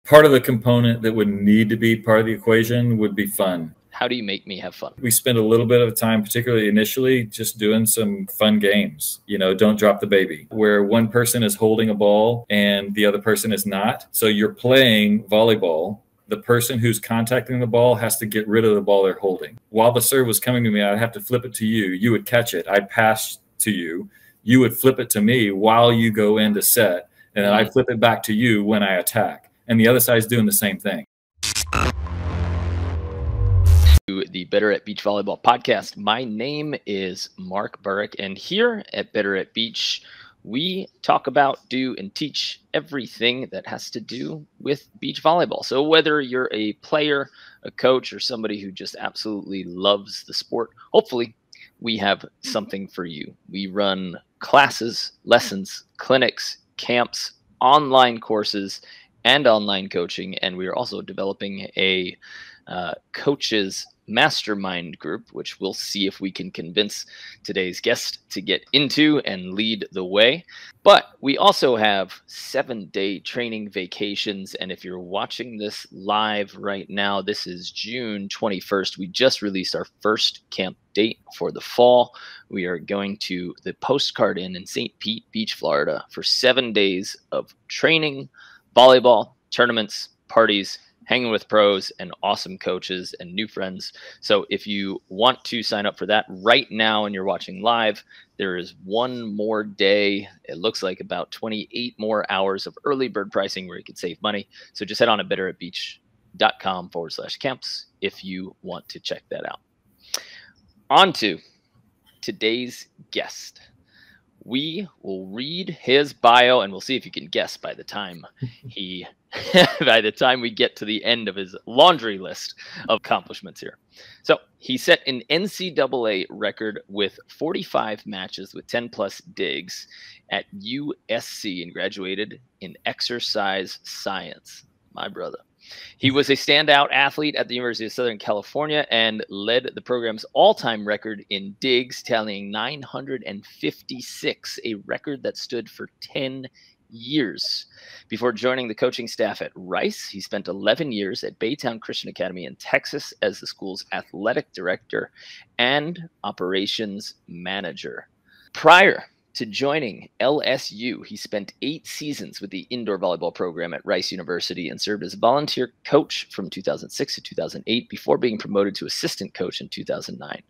Part of the component that would need to be part of the equation would be fun. How do you make me have fun? We spend a little bit of time, particularly initially, just doing some fun games. You know, don't drop the baby, where one person is holding a ball and the other person is not. So you're playing volleyball. The person who's contacting the ball has to get rid of the ball they're holding. While the serve was coming to me, I'd have to flip it to you. You would catch it. I'd pass to you. You would flip it to me while you go into set. And then I'd flip it back to you when I attack. And the other side's doing the same thing. The Better at Beach Volleyball podcast. My name is Mark Burrick, and here at Better at Beach, we talk about, do, and teach everything that has to do with beach volleyball. So whether you're a player, a coach, or somebody who just absolutely loves the sport, hopefully we have something for you. We run classes, lessons, clinics, camps, online courses, and online coaching, and we are also developing a coaches mastermind group, which we'll see if we can convince today's guest to get into and lead the way. But we also have 7-day training vacations. And if you're watching this live right now, this is June 21st. We just released our first camp date for the fall. We are going to the Postcard Inn in St. Pete Beach, Florida for 7 days of training, volleyball, tournaments, parties, hanging with pros and awesome coaches and new friends. So if you want to sign up for that right now and you're watching live, there is one more day. It looks like about 28 more hours of early bird pricing where you can save money. So just head on to betteratbeach.com/camps if you want to check that out. On to today's guest. We will read his bio and we'll see if you can guess by the time by the time we get to the end of his laundry list of accomplishments here. So he set an NCAA record with 45 matches with 10 plus digs at USC and graduated in exercise science. My brother. He was a standout athlete at the University of Southern California and led the program's all-time record in digs, tallying 956, a record that stood for 10 years. Before joining the coaching staff at Rice, he spent 11 years at Baytown Christian Academy in Texas as the school's athletic director and operations manager. Prior to joining LSU, he spent 8 seasons with the indoor volleyball program at Rice University and served as volunteer coach from 2006 to 2008 before being promoted to assistant coach in 2009.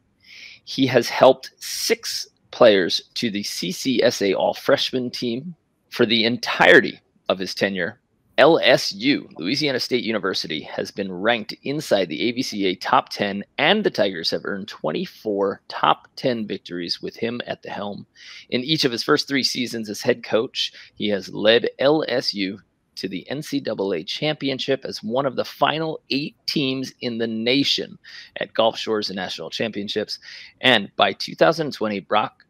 He has helped 6 players to the CCSA All-Freshman team. For the entirety of his tenure, LSU, Louisiana State University, has been ranked inside the AVCA top 10, and the Tigers have earned 24 top 10 victories with him at the helm. In each of his first 3 seasons as head coach, he has led LSU to the NCAA championship as one of the final 8 teams in the nation at Gulf Shores and National Championships. And by 2020, Brock,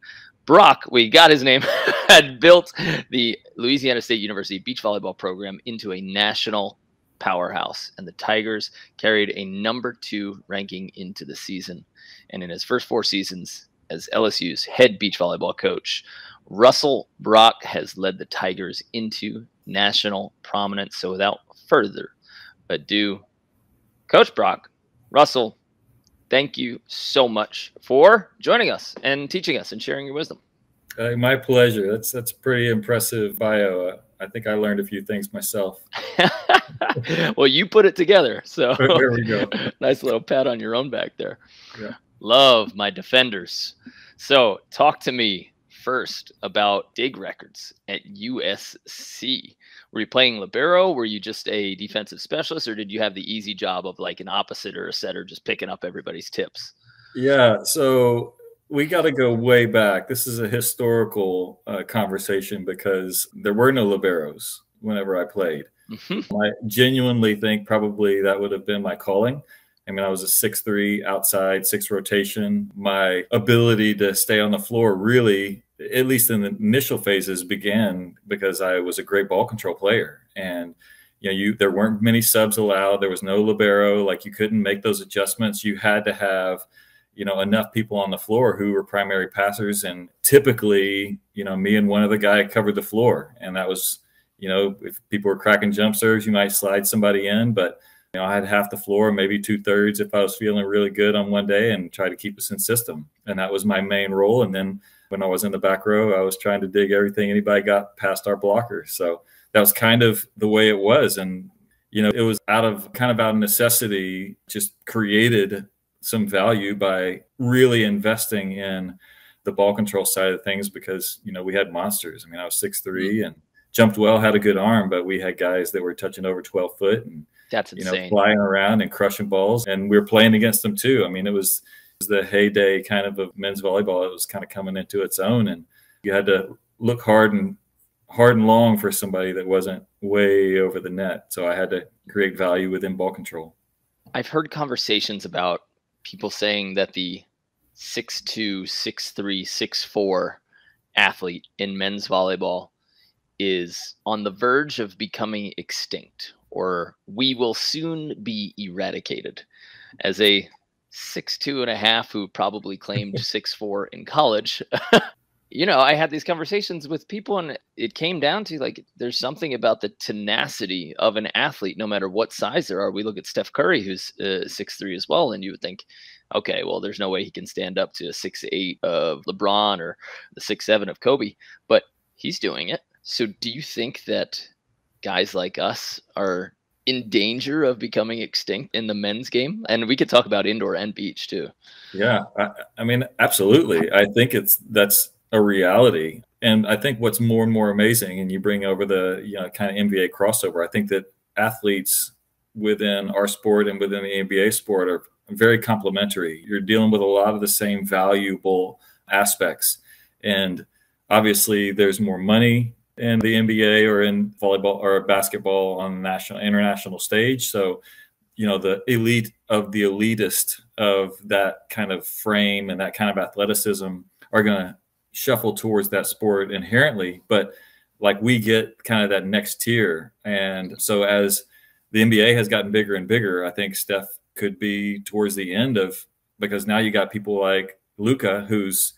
we got his name, had built the Louisiana State University beach volleyball program into a national powerhouse, and the Tigers carried a #2 ranking into the season. And in his first 4 seasons as LSU's head beach volleyball coach, Russell Brock has led the Tigers into national prominence. So without further ado, Coach Brock, Russell, thank you so much for joining us and teaching us and sharing your wisdom. My pleasure. That's a pretty impressive bio. I think I learned a few things myself. Well, you put it together. So there we go. Nice little pat on your own back there. Yeah. Love my defenders. So talk to me first about dig records at USC. Were you playing libero? Were you just a defensive specialist, or did you have the easy job of like an opposite or a setter just picking up everybody's tips? Yeah, so we got to go way back. This is a historical conversation because there were no liberos whenever I played. I genuinely think probably that would have been my calling. I mean, I was a 6'3" outside, 6 rotation. My ability to stay on the floor really, at least in the initial phases, began because I was a great ball control player. And you know, there weren't many subs allowed. There was no libero. Like, you couldn't make those adjustments. You had to have, you know, enough people on the floor who were primary passers. And typically, you know, me and one other guy covered the floor. And that was, You know, if people were cracking jump serves, you might slide somebody in, but you know, I had half the floor, maybe 2/3 if I was feeling really good on one day, and try to keep us in system. And that was my main role. And then when I was in the back row, I was trying to dig everything anybody got past our blockers. So that was kind of the way it was. And, you know, it was out of necessity, just created some value by really investing in the ball control side of things, because, you know, we had monsters. I mean, I was 6'3" and jumped well, had a good arm, but we had guys that were touching over 12 foot and, that's insane, you know, flying around and crushing balls. And we were playing against them too. I mean, it was the heyday kind of men's volleyball. It was kind of coming into its own, and you had to look hard and long for somebody that wasn't way over the net. So I had to create value within ball control. I've heard conversations about people saying that the 6'2", 6'3", 6'4" athlete in men's volleyball is on the verge of becoming extinct, or we will soon be eradicated. As a 6'2.5" who probably claimed 6'4" in college, you know, I had these conversations with people, and it came down to, like, there's something about the tenacity of an athlete, no matter what size there are. We look at Steph Curry, who's 6'3" as well, and you would think, okay, well, there's no way he can stand up to a 6'8" of LeBron or the 6'7" of Kobe, but he's doing it. So do you think that guys like us are in danger of becoming extinct in the men's game? And we could talk about indoor and beach too. Yeah, I mean, absolutely. I think that's a reality. And I think what's more and more amazing, and you bring over the, you know, kind of NBA crossover, I think that athletes within our sport and within the NBA sport are very complementary. You're dealing with a lot of the same valuable aspects. And obviously there's more money in the NBA or in volleyball or basketball on the international stage. So, you know, the elite of the elitist of that kind of frame and that kind of athleticism are going to shuffle towards that sport inherently. But like, we get kind of that next tier. And so as the NBA has gotten bigger and bigger, I think Steph could be towards the end of, because now you got people like Luka, who's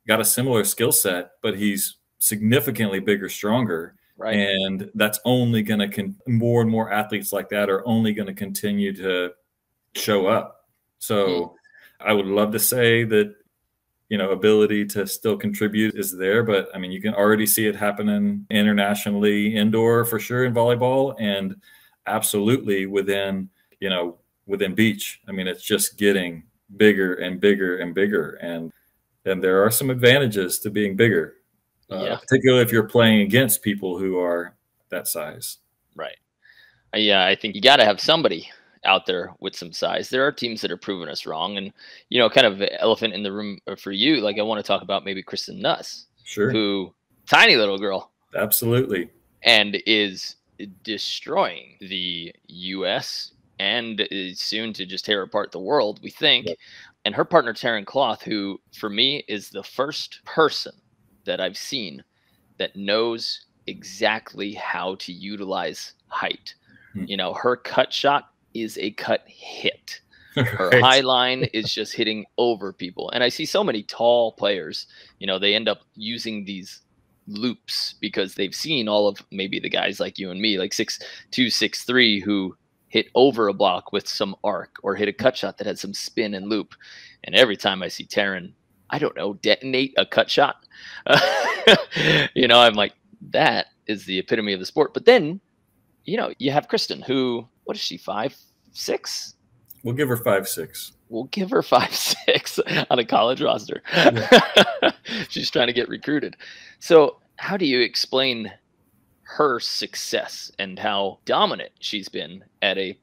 got a similar skill set, but he's significantly bigger, stronger. Right. And that's only going to, more and more athletes like that are only going to continue to show up. So I would love to say that, you know, ability to still contribute is there, but I mean, you can already see it happening internationally, indoor for sure in volleyball, and absolutely within, you know, within beach. I mean, it's just getting bigger and bigger and bigger. And there are some advantages to being bigger. Particularly if you're playing against people who are that size. Right. Yeah, I think you got to have somebody out there with some size. There are teams that are proving us wrong, and, you know, kind of elephant in the room for you. Like, I want to talk about maybe Kristen Nuss, sure, who, tiny little girl, absolutely, and is destroying the U.S. and is soon to just tear apart the world, we think. Yep. And her partner Taryn Cloth, who for me is the first person that I've seen that knows exactly how to utilize height. You know, her cut shot is a cut hit. Her right. High line is just hitting over people. And I see so many tall players, you know, they end up using these loops because they've seen all of maybe the guys like you and me, like 6'2", 6'3", who hit over a block with some arc or hit a cut shot that had some spin and loop. And every time I see Taryn, I don't know, detonate a cut shot, you know, I'm like, that is the epitome of the sport. But then, you know, you have Kristen, who, what is she, 5'6"? We'll give her 5'6". We'll give her 5'6" on a college roster. Yeah. She's trying to get recruited. So how do you explain her success and how dominant she's been at a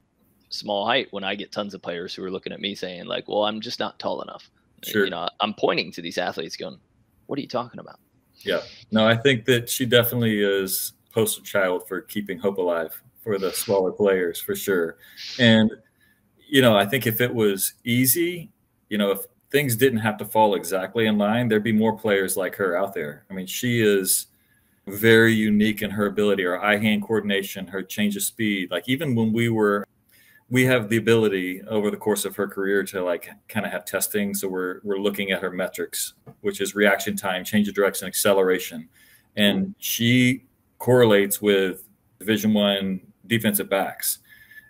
small height, when I get tons of players who are looking at me saying, like, well, I'm just not tall enough. Sure. You know, I'm pointing to these athletes going, what are you talking about? Yeah, no, I think that she definitely is poster child for keeping hope alive for the smaller players, for sure. And, you know, I think if it was easy, you know, if things didn't have to fall exactly in line, there'd be more players like her out there. I mean, she is very unique in her ability, her eye-hand coordination, her change of speed. Like, even when we have the ability over the course of her career to, like, kind of have testing. So we're looking at her metrics, which is reaction time, change of direction, acceleration. And she correlates with Division I defensive backs.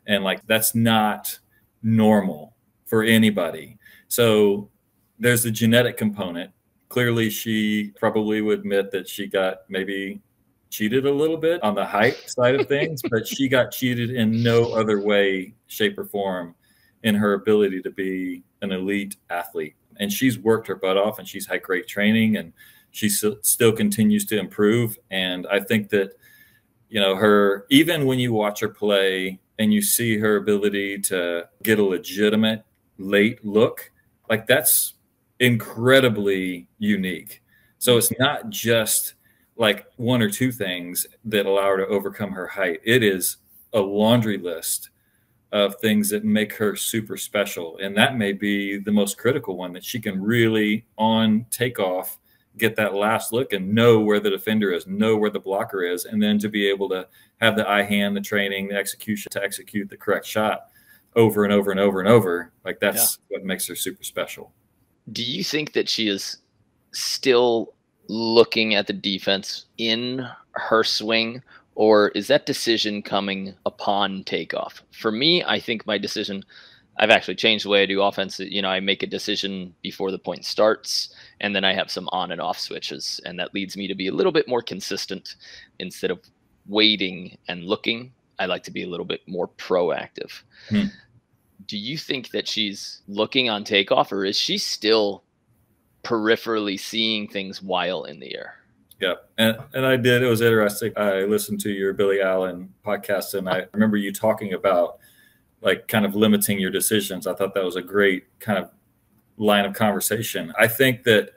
And like, that's not normal for anybody. So there's the genetic component. Clearly, she probably would admit that she got maybe cheated a little bit on the height side of things, but she got cheated in no other way, shape, or form in her ability to be an elite athlete. And she's worked her butt off, and she's had great training, and she still continues to improve. And I think that, you know, her, even when you watch her play and you see her ability to get a legitimate late look, like, that's incredibly unique. So it's not just like one or two things that allow her to overcome her height. It is a laundry list of things that make her super special. And that may be the most critical one, that she can really on takeoff get that last look and know where the defender is, know where the blocker is, and then to be able to have the eye hand, the training, the execution to execute the correct shot over and over and over and over. Like, that's what makes her super special. Do you think that she is still looking at the defense in her swing, or is that decision coming upon takeoff? For me, I think my decision, I've actually changed the way I do offense. You know, I make a decision before the point starts, and then I have some on and off switches. And that leads me to be a little bit more consistent. Instead of waiting and looking, I like to be a little bit more proactive. Do you think that she's looking on takeoff, or is she still peripherally seeing things while in the air? Yeah. And I did. It was interesting. I listened to your Billy Allen podcast, and I remember you talking about like kind of limiting your decisions. I thought that was a great kind of line of conversation. I think that,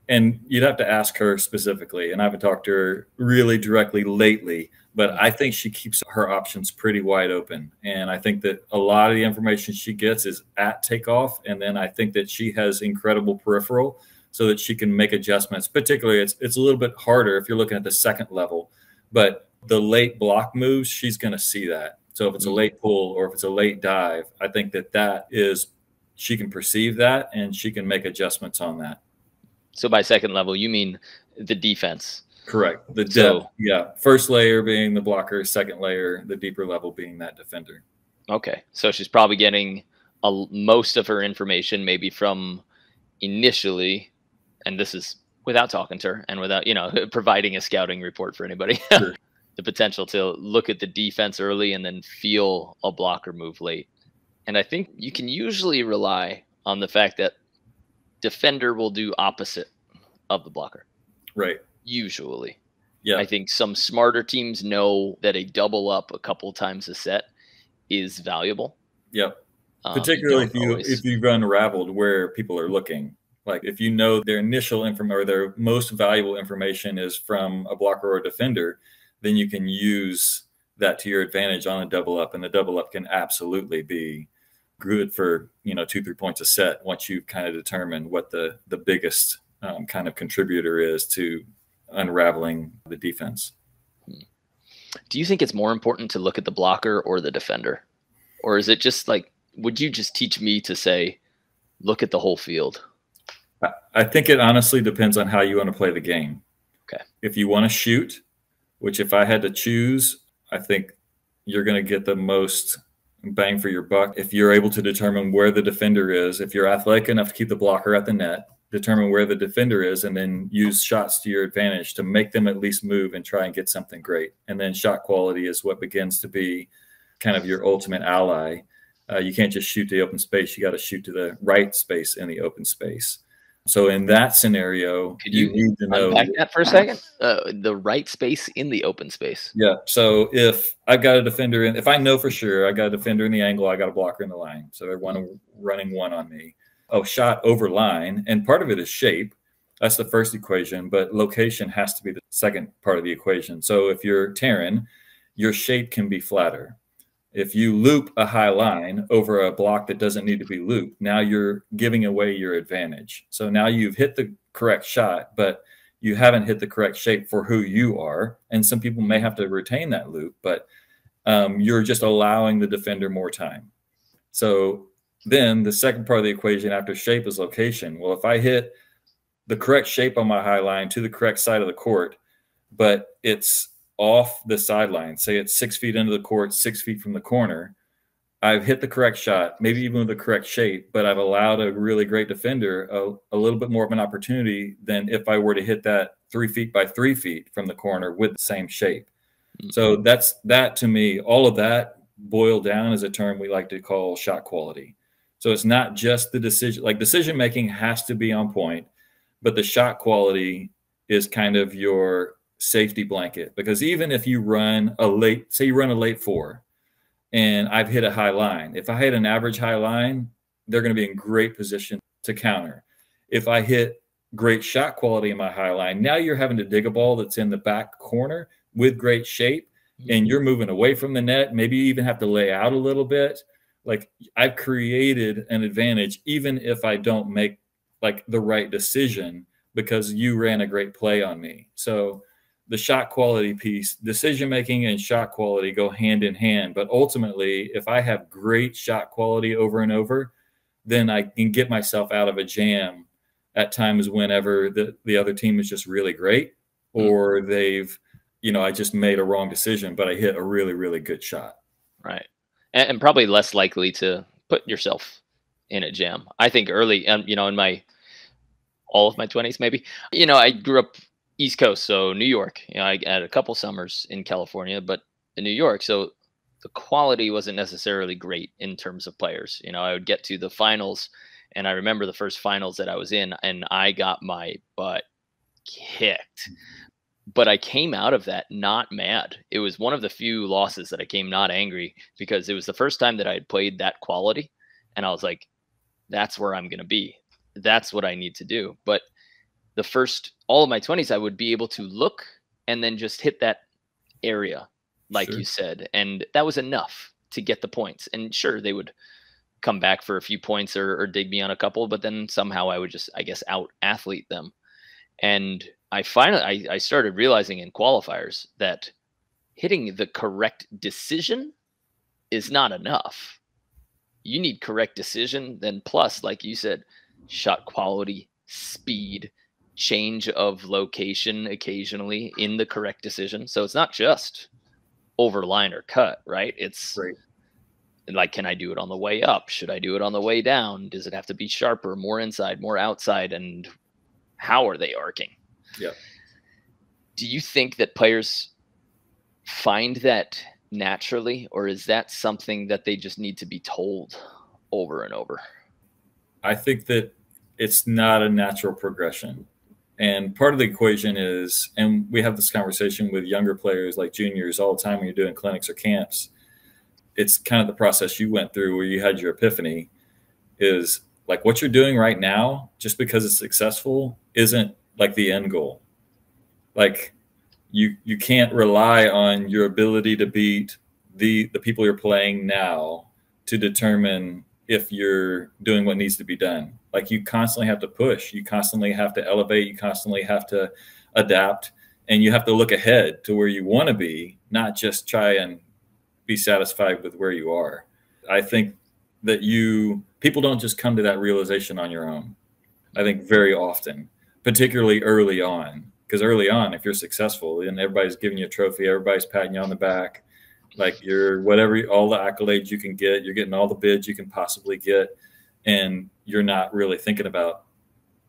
and you'd have to ask her specifically, and I haven't talked to her really directly lately, but I think she keeps her options pretty wide open. And I think that a lot of the information she gets is at takeoff. And then I think that she has incredible peripheral so that she can make adjustments. Particularly, it's a little bit harder if you're looking at the second level, but the late block moves, she's going to see that. So if it's a late pull or if it's a late dive, I think that is, she can perceive that and she can make adjustments on that. So by second level, you mean the defense? Correct. The depth, yeah. First layer being the blocker, second layer, the deeper level being that defender. Okay. So she's probably getting most of her information maybe from initially, and this is without talking to her and without, you know, providing a scouting report for anybody. Sure. The potential to look at the defense early and then feel a blocker move late. And I think you can usually rely on the fact that defender will do opposite of the blocker. Right. Usually. Yeah. I think some smarter teams know that a double up a couple times a set is valuable. Yep. Particularly if you've unraveled where people are looking. Like if you know their initial information or their most valuable information is from a blocker or a defender, then you can use that to your advantage on a double up. And the double up can absolutely be good for, 2-3 points a set once you've kind of determined what the biggest kind of contributor is to unraveling the defense. Do you think it's more important to look at the blocker or the defender? Or is it just like, would you just teach me to say, look at the whole field? I think it honestly depends on how you want to play the game. Okay. If you want to shoot, which if I had to choose, I think you're going to get the most bang for your buck if you're able to determine where the defender is. If you're athletic enough to keep the blocker at the net, determine where the defender is, and then use shots to your advantage to make them at least move and try and get something great. And then shot quality is what begins to be kind of your ultimate ally. You can't just shoot to the open space. You got to shoot to the right space in the open space. So in that scenario, you need to know unpack that for a second. The right space in the open space. Yeah. So if I've got a defender if I know for sure I got a defender in the angle, I got a blocker in the line. So they're running one on me. Oh, shot over line. And part of it is shape. That's the first equation, but location has to be the second part of the equation. So if you're Taryn, your shape can be flatter. If you loop a high line over a block that doesn't need to be looped, now you're giving away your advantage. So now you've hit the correct shot, but you haven't hit the correct shape for who you are. And some people may have to retain that loop, but you're just allowing the defender more time. So then the second part of the equation after shape is location. Well, if I hit the correct shape on my high line to the correct side of the court, but it's off the sideline, say it's 6 feet into the court, 6 feet from the corner, I've hit the correct shot, maybe even with the correct shape, but I've allowed a really great defender a little bit more of an opportunity than if I were to hit that 3 feet by 3 feet from the corner with the same shape. So that to me, all of that boiled down is a term we like to call shot quality. So it's not just the decision, like decision making has to be on point, but the shot quality is kind of your safety blanket. Because even if you run a late, say you run a late 4, and I've hit a high line. If I hit an average high line, they're going to be in great position to counter. If I hit great shot quality in my high line, now you're having to dig a ball that's in the back corner with great shape, and you're moving away from the net. Maybe you even have to lay out a little bit. Like, I've created an advantage, even if I don't make like the right decision, because you ran a great play on me. So the shot quality piece, decision making and shot quality go hand in hand. But ultimately, if I have great shot quality over and over, then I can get myself out of a jam at times whenever the other team is just really great, or they've, I just made a wrong decision, but I hit a really, really good shot. Right. And probably less likely to put yourself in a jam. I think early, in all of my 20s, maybe, I grew up East Coast, so New York. I had a couple summers in California, but in New York, so the quality wasn't necessarily great in terms of players. I would get to the finals, and I remember the first finals that I was in, and I got my butt kicked. But I came out of that not mad. It was one of the few losses that I came not angry, because it was the first time that I had played that quality, and I was like, that's where I'm going to be. That's what I need to do. But the first, all of my 20s, I would be able to look and then just hit that area, like you said. And that was enough to get the points. And sure, they would come back for a few points or dig me on a couple, but then somehow I would just, I guess, out athlete them. And I started realizing in qualifiers that hitting the correct decision is not enough. You need correct decision, then plus, like you said, shot quality, speed, change of location occasionally in the correct decision. So it's not just over line or cut, right? It's like, can I do it on the way up? Should I do it on the way down? Does it have to be sharper, more inside, more outside? And how are they arcing? Yeah. Do you think that players find that naturally, or is that something that they just need to be told over and over? I think that it's not a natural progression. And part of the equation is, and we have this conversation with younger players, like juniors, all the time when you're doing clinics or camps. It's kind of the process you went through where you had your epiphany, is like what you're doing right now, just because it's successful, isn't like the end goal. Like you can't rely on your ability to beat the people you're playing now to determine if you're doing what needs to be done. Like, you constantly have to push, you constantly have to elevate, you constantly have to adapt, and you have to look ahead to where you want to be, not just try and be satisfied with where you are. I think that people don't just come to that realization on your own. I think very often, particularly early on, because early on, if you're successful and everybody's giving you a trophy, everybody's patting you on the back, like you're whatever, all the accolades you can get, you're getting all the bids you can possibly get. And you're not really thinking about,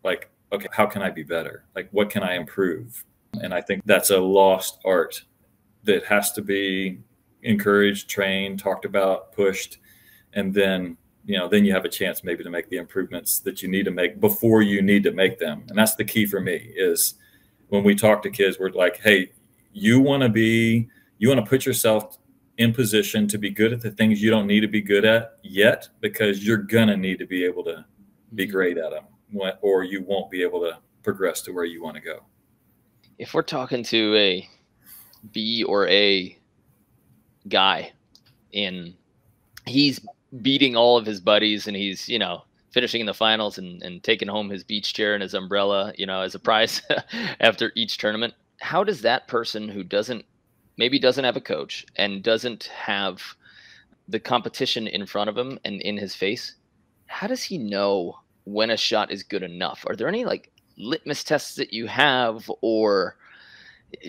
like, okay, how can I be better? Like, what can I improve? And I think that's a lost art that has to be encouraged, trained, talked about, pushed. And then, then you have a chance maybe to make the improvements that you need to make before you need to make them. And that's the key for me, is when we talk to kids, we're like, hey, you want to put yourself in position to be good at the things you don't need to be good at yet, because you're going to need to be able to be great at them, or you won't be able to progress to where you want to go. If we're talking to a B or A guy, he's beating all of his buddies, and he's, finishing in the finals and taking home his beach chair and his umbrella, as a prize after each tournament. How does that person who maybe doesn't have a coach and doesn't have the competition in front of him and in his face, how does he know when a shot is good enough? Are there any like litmus tests that you have, or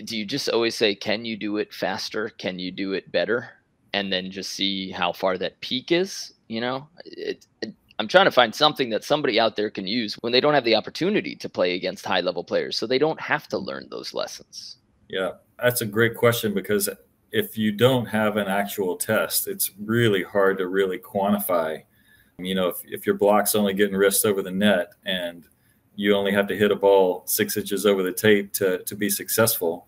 Do you just always say, can you do it faster? Can you do it better? And then just see how far that peak is, you know? I'm trying to find something that somebody out there can use when they don't have the opportunity to play against high level players, so they don't have to learn those lessons. Yeah, that's a great question, because if you don't have an actual test, it's really hard to really quantify. You know, if your block's only getting wrist over the net and you only have to hit a ball 6 inches over the tape to be successful,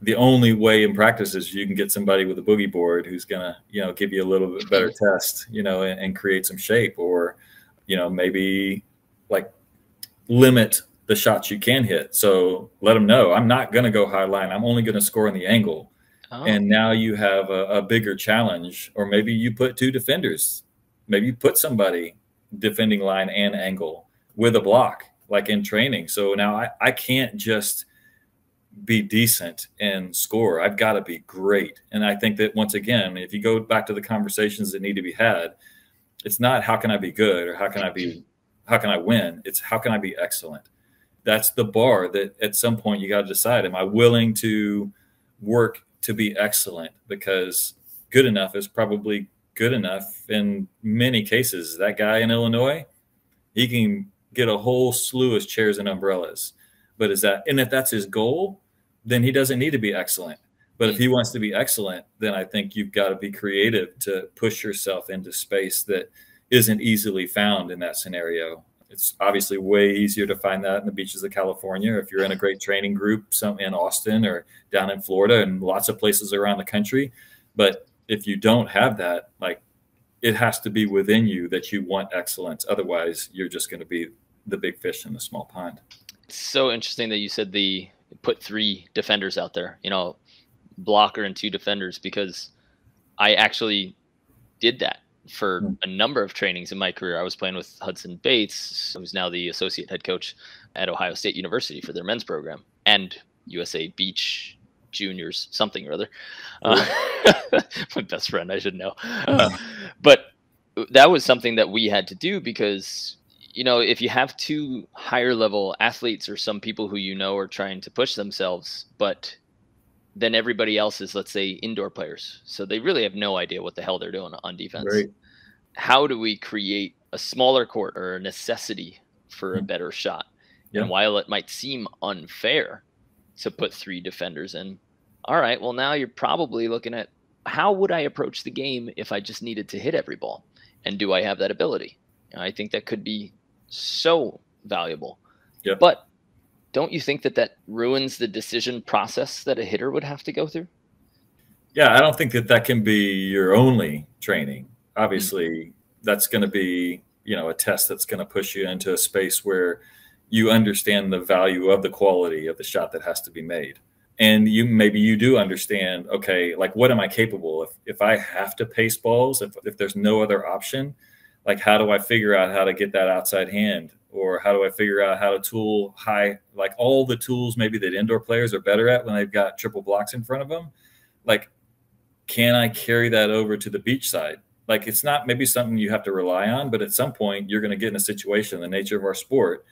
the only way in practice is you can get somebody with a boogie board who's going to, you know, give you a little bit better test, you know, and create some shape, or, you know, maybe like limit the shots you can hit. So let them know, I'm not going to go high line. I'm only going to score in the angle. Oh. And now you have a bigger challenge. Or maybe you put two defenders. Maybe you put somebody defending line and angle with a block, like in training. So now I can't just be decent and score. I've got to be great. And I think that, once again, if you go back to the conversations that need to be had, it's not how can I be good or how can I win? It's how can I be excellent? That's the bar that at some point you got to decide, am I willing to work to be excellent? Because good enough is probably good enough in many cases. That guy in Illinois, he can get a whole slew of chairs and umbrellas. But if that's his goal, then he doesn't need to be excellent. But if he wants to be excellent, then I think you've got to be creative to push yourself into space that isn't easily found in that scenario. It's obviously way easier to find that in the beaches of California, if you're in a great training group, some in Austin or down in Florida and lots of places around the country. But if you don't have that, like, it has to be within you that you want excellence. Otherwise, you're just going to be the big fish in the small pond. It's so interesting that you said put 3 defenders out there, you know, blocker and 2 defenders, because I actually did that for a number of trainings in my career. I was playing with Hudson Bates, who's now the associate head coach at Ohio State University for their men's program, and USA Beach Juniors something or other. My best friend, I should know. But that was something that we had to do because, you know, if you have 2 higher level athletes or some people who, you know, are trying to push themselves, but then everybody else is, let's say, indoor players, so they really have no idea what the hell they're doing on defense. Right. How do we create a smaller court or a necessity for a better shot? Yeah. And while it might seem unfair to put 3 defenders in, all right, well, now you're probably looking at, how would I approach the game if I just needed to hit every ball? And do I have that ability? And I think that could be so valuable. Yep. But don't you think that ruins the decision process that a hitter would have to go through? Yeah, I don't think that can be your only training. Obviously, that's going to be, you know, a test that's going to push you into a space where you understand the value of the quality of the shot that has to be made. And maybe you do understand, okay, like, what am I capable of? If I have to pace balls, if there's no other option, like, how do I figure out how to get that outside hand? Or how do I figure out how to tool high, like all the tools maybe that indoor players are better at when they've got triple blocks in front of them? Like, can I carry that over to the beach side? Like, it's not maybe something you have to rely on, but at some point you're going to get in a situation, the nature of our sport,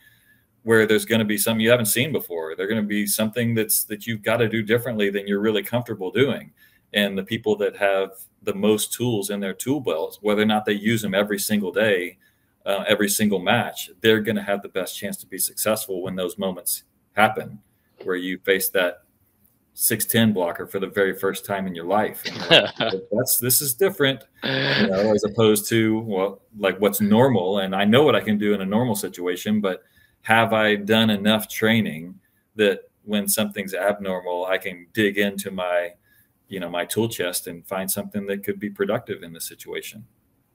where there's going to be something you haven't seen before. There's going to be something that you've got to do differently than you're really comfortable doing. And the people that have the most tools in their tool belts, whether or not they use them every single day, every single match, they're going to have the best chance to be successful when those moments happen, where you face that 6'10" blocker for the very first time in your life. And like, this is different, you know, as opposed to, well, like, what's normal. And I know what I can do in a normal situation, but have I done enough training that when something's abnormal, I can dig into my, you know, my tool chest and find something that could be productive in the situation.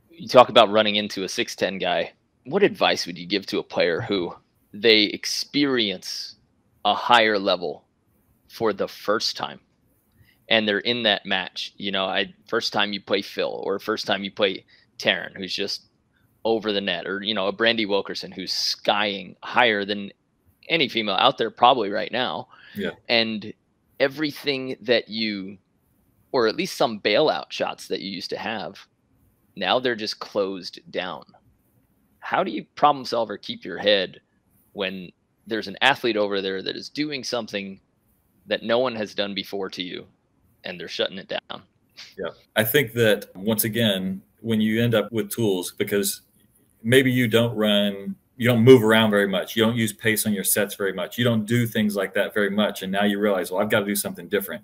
You talk about running into a 6'10" guy. What advice would you give to a player who they experience a higher level for the first time and they're in that match? You know, first time you play Phil, or first time you play Taryn, who's just over the net, or, you know, a Brandy Wilkerson who's skying higher than any female out there probably right now. Yeah. And everything that you, or at least some bailout shots that you used to have, now they're just closed down. How do you problem solve or keep your head when there's an athlete over there that is doing something that no one has done before to you, and they're shutting it down. Yeah. I think that once again, when you end up with tools, because maybe you don't move around very much. You don't use pace on your sets very much. You don't do things like that very much. And now you realize, well, I've got to do something different.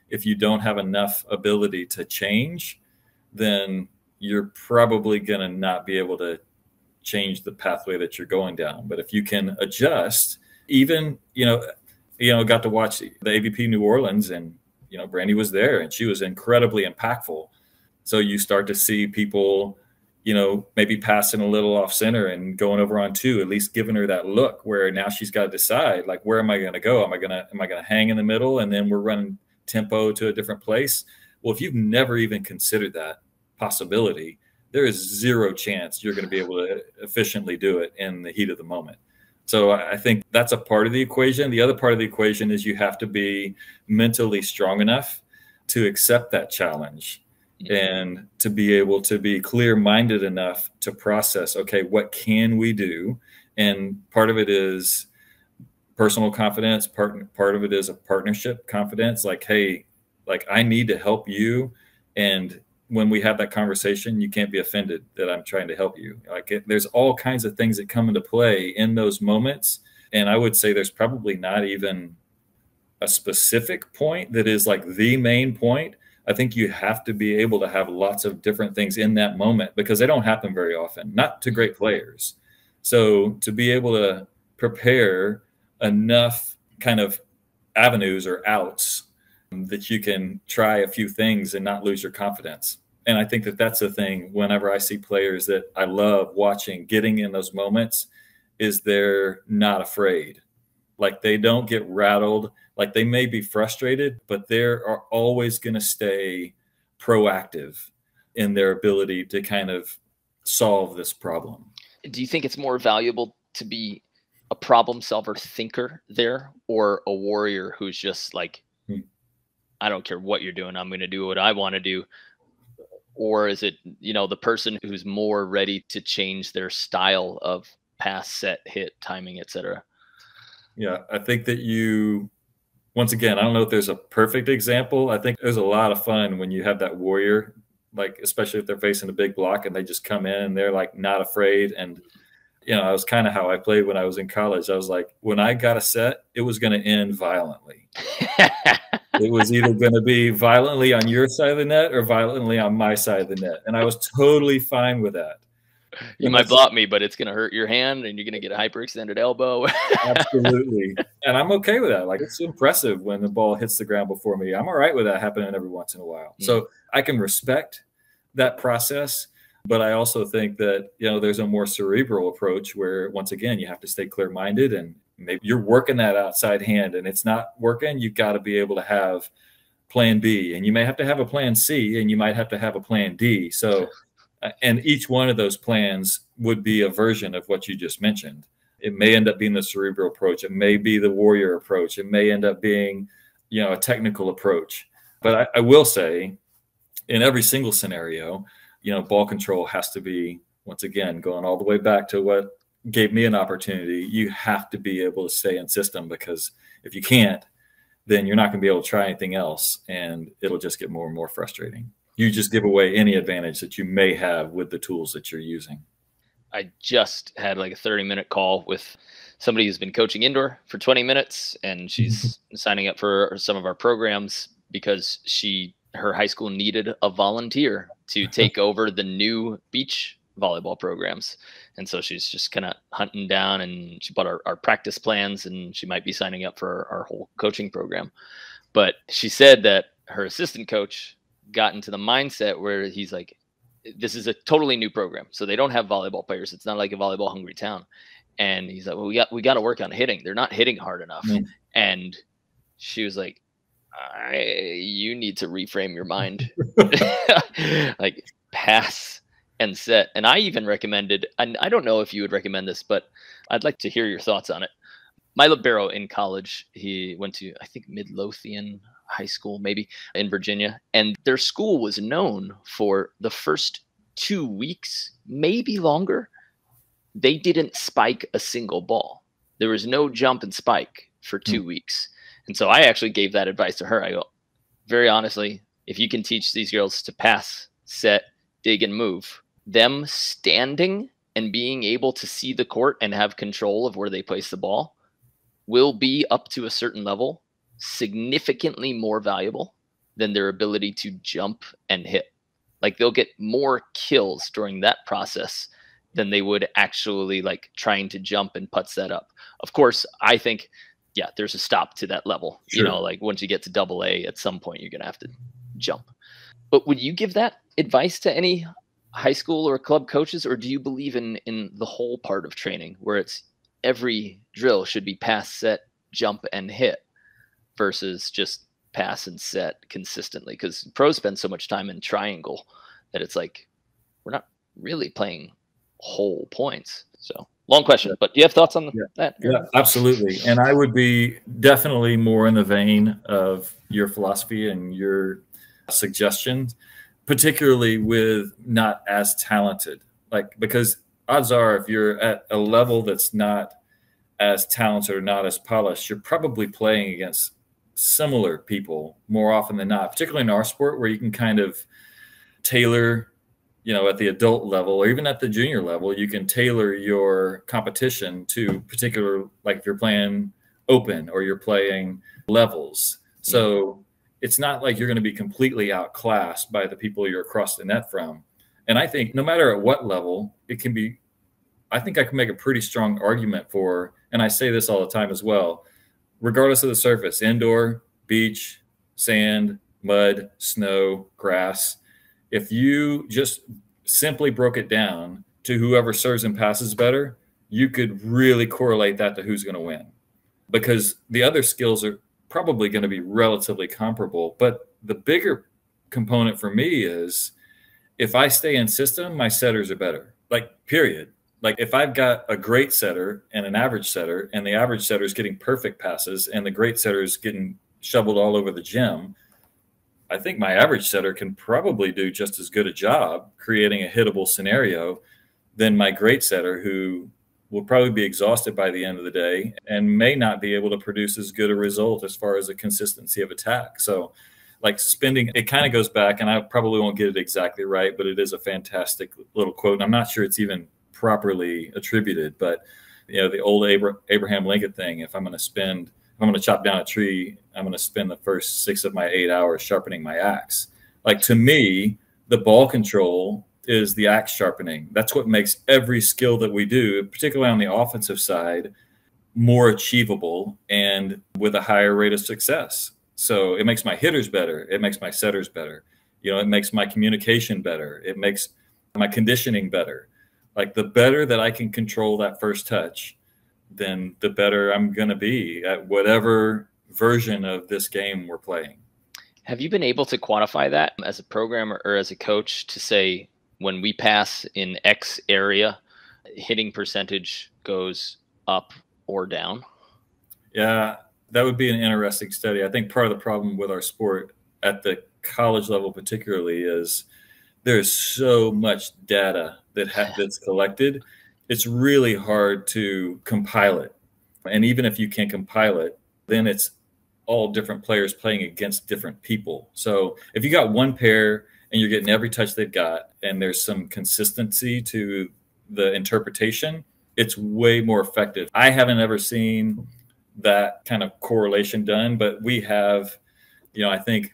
If you don't have enough ability to change, then you're probably going to not be able to change the pathway that you're going down. But if you can adjust, even, got to watch the AVP New Orleans, and, Brandy was there and she was incredibly impactful. So you start to see people, maybe passing a little off center and going over on two, at least giving her that look where now she's got to decide, like, where am I going to go? Am I going to hang in the middle and then we're running tempo to a different place? Well, if you've never even considered that possibility, there is zero chance you're going to be able to efficiently do it in the heat of the moment. So I think that's a part of the equation. The other part of the equation is you have to be mentally strong enough to accept that challenge and to be able to be clear-minded enough to process, okay, what can we do? And part of it is personal confidence. Part of it is a partnership confidence. Like, hey, like, I need to help you. And when we have that conversation, you can't be offended that I'm trying to help you. Like, there's all kinds of things that come into play in those moments. And I would say there's probably not even a specific point that is like the main point. I think you have to be able to have lots of different things in that moment because they don't happen very often, not to great players. So to be able to prepare enough kind of avenues or outs that you can try a few things and not lose your confidence. And I think that that's the thing whenever I see players that I love watching getting in those moments is they're not afraid. Like, they don't get rattled. Like, they may be frustrated, but they are always going to stay proactive in their ability to kind of solve this problem. Do you think it's more valuable to be a problem solver thinker there, or a warrior who's just like, I don't care what you're doing, I'm going to do what I want to do? Or is it, the person who's more ready to change their style of pass, set, hit, timing, etc.? Yeah, I think that once again, I don't know if there's a perfect example. I think there's a lot of fun when you have that warrior, like, especially if they're facing a big block and they just come in and they're like not afraid. And, it was kind of how I played when I was in college. I was like, when I got a set, it was going to end violently. It was either going to be violently on your side of the net or violently on my side of the net. And I was totally fine with that. You might block me, but it's going to hurt your hand and you're going to get a hyperextended elbow. Absolutely. And I'm okay with that. Like, it's impressive when the ball hits the ground before me. I'm all right with that happening every once in a while. So I can respect that process. But I also think that, there's a more cerebral approach where, once again, you have to stay clear-minded, and maybe you're working that outside hand and it's not working. You've got to be able to have plan B, and you may have to have a plan C, and you might have to have a plan D. So, and each one of those plans would be a version of what you just mentioned. It may end up being the cerebral approach. It may be the warrior approach. It may end up being, a technical approach. But I will say, in every single scenario, ball control has to be, once again, going all the way back to what gave me an opportunity. You have to be able to stay in system, because if you can't, then you're not going to be able to try anything else, and it'll just get more and more frustrating. You just give away any advantage that you may have with the tools that you're using. I just had like a 30-minute call with somebody who's been coaching indoor for 20 minutes, and she's signing up for some of our programs because her high school needed a volunteer to take over the new beach volleyball programs. And so she's just kind of hunting down, and she bought our practice plans, and she might be signing up for our whole coaching program. But she said that her assistant coach got into the mindset where he's like, this is a totally new program, so they don't have volleyball players. It's not like a volleyball hungry town. And he's like, well, we got to work on hitting. They're not hitting hard enough. And she was like, you need to reframe your mind. Like, pass and set. And I even recommended, and I don't know if you would recommend this, but I'd like to hear your thoughts on it. My libero in college, he went to, I think, Midlothian High School, maybe, in Virginia. And their school was known for the first 2 weeks, maybe longer, they didn't spike a single ball. There was no jump and spike for 2 weeks. And so I actually gave that advice to her. I go, very honestly, if you can teach these girls to pass, set, dig, and move, them standing and being able to see the court and have control of where they place the ball will be, up to a certain level, significantly more valuable than their ability to jump and hit. Like, they'll get more kills during that process than they would actually like trying to jump and putts that up. Of course, I think, yeah, there's a stop to that level. Sure. You know, like once you get to AA, at some point you're going to have to jump. But would you give that advice to any high school or club coaches, or do you believe in the whole part of training where it's every drill should be pass, set, jump, and hit versus just pass and set consistently? Because pros spend so much time in triangle that it's like we're not really playing whole points. So long question, but do you have thoughts on that? Yeah, absolutely. And I would be definitely more in the vein of your philosophy and your suggestions, particularly with not as talented, like, because odds are if you're at a level that's not as talented or not as polished, you're probably playing against similar people more often than not, particularly in our sport where you can kind of tailor, you know, at the adult level or even at the junior level, you can tailor your competition to particular, like if you're playing open or you're playing levels. So it's not like you're going to be completely outclassed by the people you're across the net from. And I think no matter at what level, it can be, I think I can make a pretty strong argument for, and I say this all the time as well, regardless of the surface, indoor, beach, sand, mud, snow, grass, if you just simply broke it down to whoever serves and passes better, you could really correlate that to who's going to win, because the other skills are probably going to be relatively comparable. But the bigger component for me is if I stay in system, my setters are better, like period. Like if I've got a great setter and an average setter, and the average setter is getting perfect passes and the great setter is getting shoveled all over the gym, I think my average setter can probably do just as good a job creating a hittable scenario than my great setter, who will probably be exhausted by the end of the day and may not be able to produce as good a result as far as a consistency of attack. So like spending, it kind of goes back, and I probably won't get it exactly right, but it is a fantastic little quote. And I'm not sure it's even properly attributed, but you know, the old Abraham Lincoln thing, if I'm going to chop down a tree, I'm going to spend the first 6 of my 8 hours sharpening my axe. Like, to me, the ball control is the axe sharpening. That's what makes every skill that we do, particularly on the offensive side, more achievable and with a higher rate of success. So it makes my hitters better. It makes my setters better. You know, it makes my communication better. It makes my conditioning better. Like, the better that I can control that first touch, then the better I'm going to be at whatever version of this game we're playing. Have you been able to quantify that as a programmer or as a coach to say, when we pass in X area, hitting percentage goes up or down? Yeah, that would be an interesting study. I think part of the problem with our sport at the college level particularly is there's so much data that's collected. It's really hard to compile it. And even if you can compile it, then it's all different players playing against different people. So if you got one pair and you're getting every touch they've got, and there's some consistency to the interpretation, it's way more effective. I haven't ever seen that kind of correlation done, but we have, you know, I think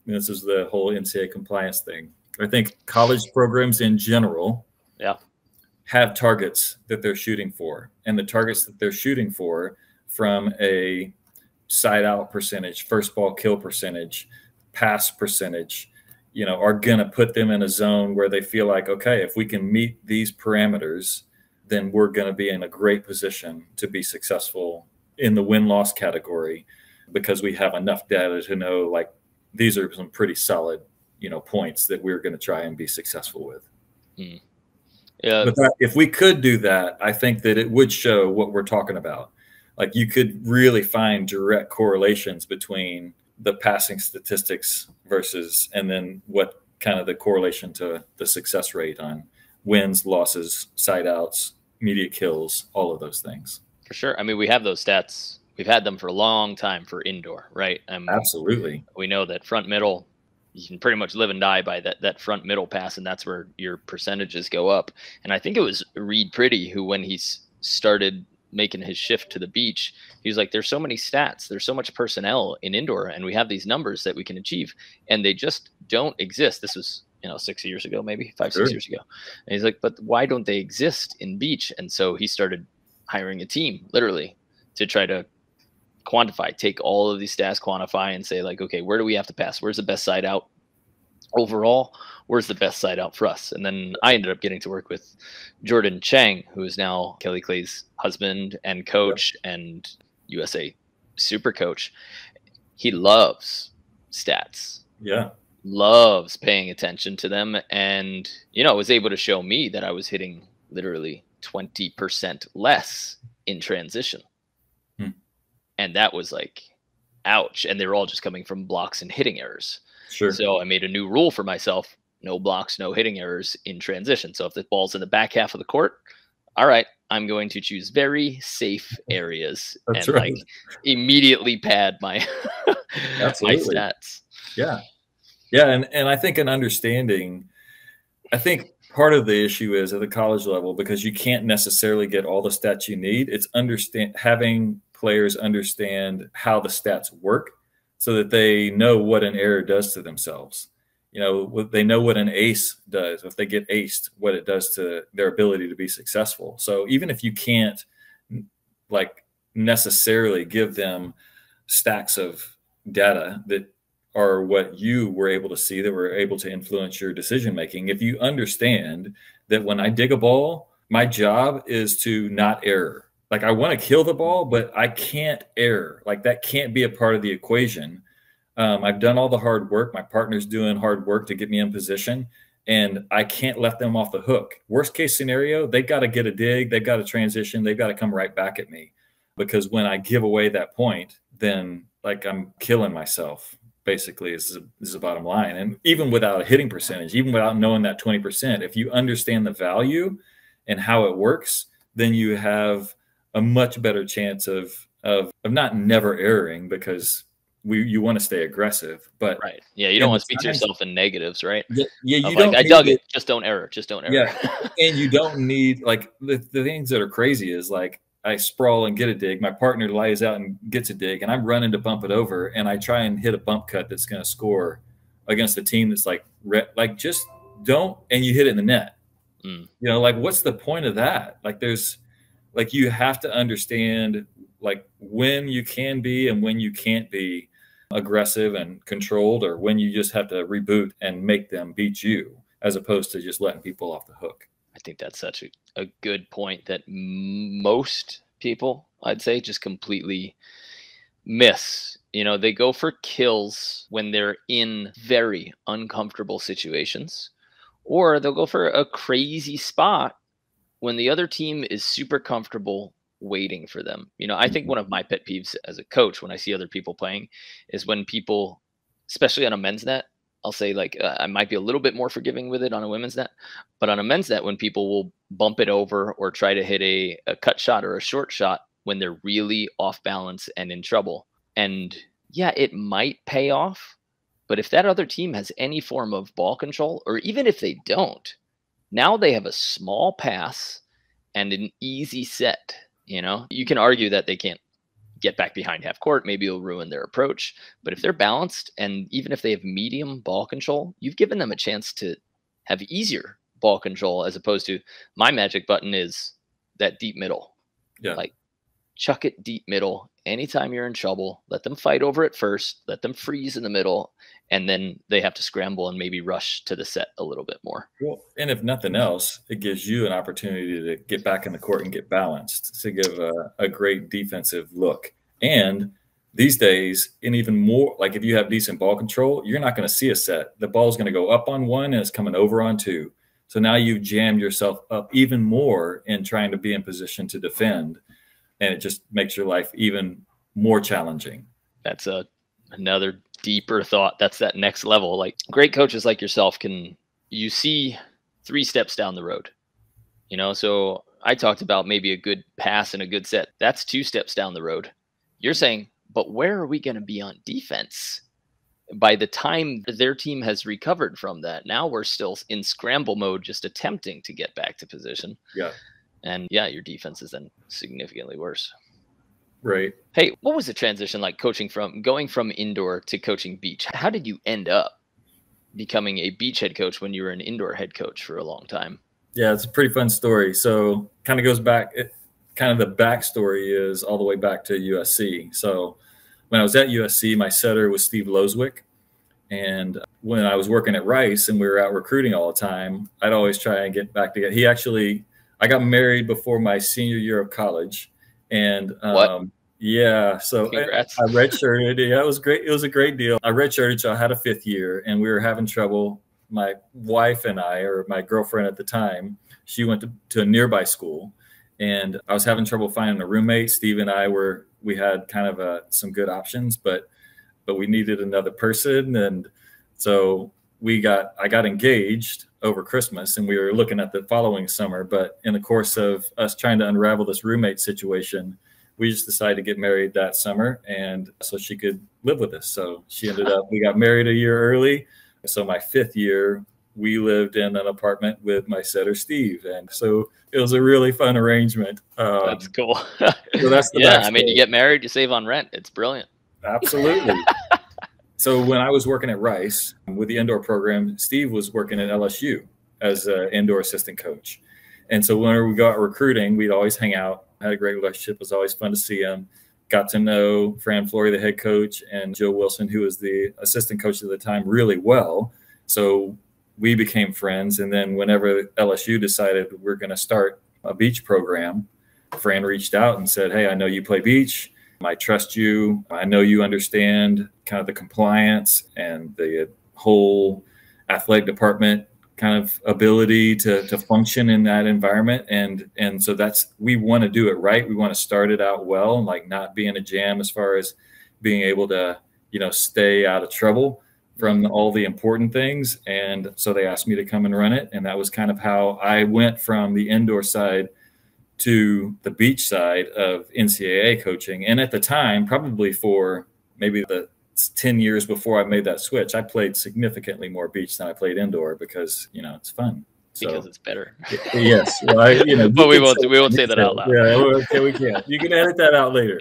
this is the whole NCAA compliance thing. I think college programs in general have targets that they're shooting for, and the targets that they're shooting for, from a side out percentage, first ball kill percentage, pass percentage, you know, are going to put them in a zone where they feel like, okay, if we can meet these parameters, then we're going to be in a great position to be successful in the win-loss category, because we have enough data to know, like, these are some pretty solid, you know, points that we're going to try and be successful with. Yeah. But if we could do that, I think that it would show what we're talking about. Like, you could really find direct correlations between the passing statistics versus, and then what kind of the correlation to the success rate on wins, losses, side outs, immediate kills, all of those things. For sure. I mean, we have those stats we've had them for a long time for indoor, right? Absolutely. We know that front middle, you can pretty much live and die by that front middle pass, and that's where your percentages go up. And I think it was Reed Pretty who, when he started making his shift to the beach, he was like, there's so many stats, there's so much personnel in indoor, and we have these numbers that we can achieve, and they just don't exist. This was, 6 years ago, maybe 5, Sure. 6 years ago. And he's like, but why don't they exist in beach? And so he started hiring a team, literally, to try to quantify, take all of these stats, quantify, and say, like, okay, where do we have to pass? Where's the best side out overall? Where's the best side out for us? And then I ended up getting to work with Jordan Chang, who is now Kelly Clay's husband and coach and USA super coach. He loves stats. Yeah. Loves paying attention to them, and was able to show me that I was hitting literally 20% less in transition. And that was like, ouch. And they were all just coming from blocks and hitting errors. Sure. So I made a new rule for myself: no blocks, no hitting errors in transition. So if the ball's in the back half of the court, all right, I'm going to choose very safe areas. That's and right. like immediately pad my my stats. Yeah. Yeah. And I think an understanding, I think part of the issue is at the college level, because you can't necessarily get all the stats you need. It's having players understand how the stats work so that they know what an error does to themselves. They know what an ace does. If they get aced, what it does to their ability to be successful. So even if you can't like necessarily give them stacks of data that are what you were able to see, that were able to influence your decision making, if you understand that when I dig a ball, my job is to not err. Like, I want to kill the ball, but I can't err. Like, that can't be a part of the equation. I've done all the hard work. My partner's doing hard work to get me in position, and I can't let them off the hook. Worst case scenario, they've got to get a dig. They've got to transition. They've got to come right back at me, because when I give away that point, then like I'm killing myself, basically, is the bottom line. And even without a hitting percentage, even without knowing that 20%, if you understand the value and how it works, then you have a much better chance of not never erring, because you want to stay aggressive, but right. Yeah. You don't want to speak to yourself in negatives, right? Yeah. You don't. I dug it. Just don't error. Just don't error. Yeah. And you don't need, like, the things that are crazy is, like, I sprawl and get a dig. My partner lays out and gets a dig, and I'm running to bump it over, and I try and hit a bump cut that's going to score against a team that's like just don't, and you hit it in the net. Like, what's the point of that? Like, you have to understand, like, when you can be and when you can't be aggressive and controlled, or when you just have to reboot and make them beat you, as opposed to just letting people off the hook. I think that's such a good point that most people, I'd say, just completely miss. They go for kills when they're in very uncomfortable situations, or they'll go for a crazy spot when the other team is super comfortable waiting for them. I think one of my pet peeves as a coach when I see other people playing is when people, especially on a men's net, I'll say, like, I might be a little bit more forgiving with it on a women's net, but on a men's net, when people will bump it over or try to hit a cut shot or a short shot when they're really off balance and in trouble. And yeah, it might pay off, but if that other team has any form of ball control, or even if they don't, now they have a small pass and an easy set. You can argue that they can't get back behind half court. Maybe it'll ruin their approach. But if they're balanced, and even if they have medium ball control, you've given them a chance to have easier ball control, as opposed to my magic button is that deep middle. Yeah. Like, chuck it deep middle. Anytime you're in trouble, let them fight over it first, let them freeze in the middle, and then they have to scramble and maybe rush to the set a little bit more. Well, and if nothing else, it gives you an opportunity to get back in the court and get balanced, to give a great defensive look. And these days, and even more, like, if you have decent ball control, you're not going to see a set. The ball's going to go up on one and it's coming over on two. So now you've jammed yourself up even more in trying to be in position to defend. And it just makes your life even more challenging. That's another deeper thought. That's that next level. Like, great coaches like yourself you see 3 steps down the road. So I talked about maybe a good pass and a good set. That's 2 steps down the road. You're saying, but where are we going to be on defense? By the time their team has recovered from that, now we're still in scramble mode, just attempting to get back to position. Yeah. And yeah, your defense is then significantly worse. Right. Hey, what was the transition like going from indoor to coaching beach? How did you end up becoming a beach head coach when you were an indoor head coach for a long time? Yeah, it's a pretty fun story. So kind of goes back, kind of the backstory is all the way back to USC. So when I was at USC, my setter was Steve Loswick. And when I was working at Rice and we were out recruiting all the time, I'd always try and get back together. I got married before my senior year of college. And yeah, so I redshirted. Yeah, it was great. It was a great deal. I redshirted, so I had a 5th year, and we were having trouble. My wife and I, or my girlfriend at the time, she went to a nearby school, and I was having trouble finding a roommate. Steve and I we had kind of some good options, but we needed another person, and so I got engaged over Christmas, and we were looking at the following summer. But in the course of us trying to unravel this roommate situation, we just decided to get married that summer, and so she could live with us. So we got married a year early. So my 5th year, we lived in an apartment with my setter, Steve. And so it was a really fun arrangement. That's cool. So that's the yeah, I mean, you get married, you save on rent. It's brilliant. Absolutely. So when I was working at Rice with the indoor program, Steve was working at LSU as an indoor assistant coach. And so whenever we got recruiting, we'd always hang out. Had a great relationship. It was always fun to see him. Got to know Fran Flory, the head coach, and Joe Wilson, who was the assistant coach at the time, really well. So we became friends. And then whenever LSU decided we're going to start a beach program, Fran reached out and said, "Hey, I know you play beach. I trust you. I know you understand kind of the compliance and the whole athletic department kind of ability to function in that environment. And so we want to do it right. We want to start it out well and like not be in a jam as far as being able to, stay out of trouble from all the important things." And so they asked me to come and run it. And that was kind of how I went from the indoor side to the beach side of NCAA coaching. And at the time, probably for maybe the 10 years before I made that switch, I played significantly more beach than I played indoor because, it's fun. Because it's better. Yes. Well, but we won't say that out loud. Yeah, okay, we can't. You can edit that out later.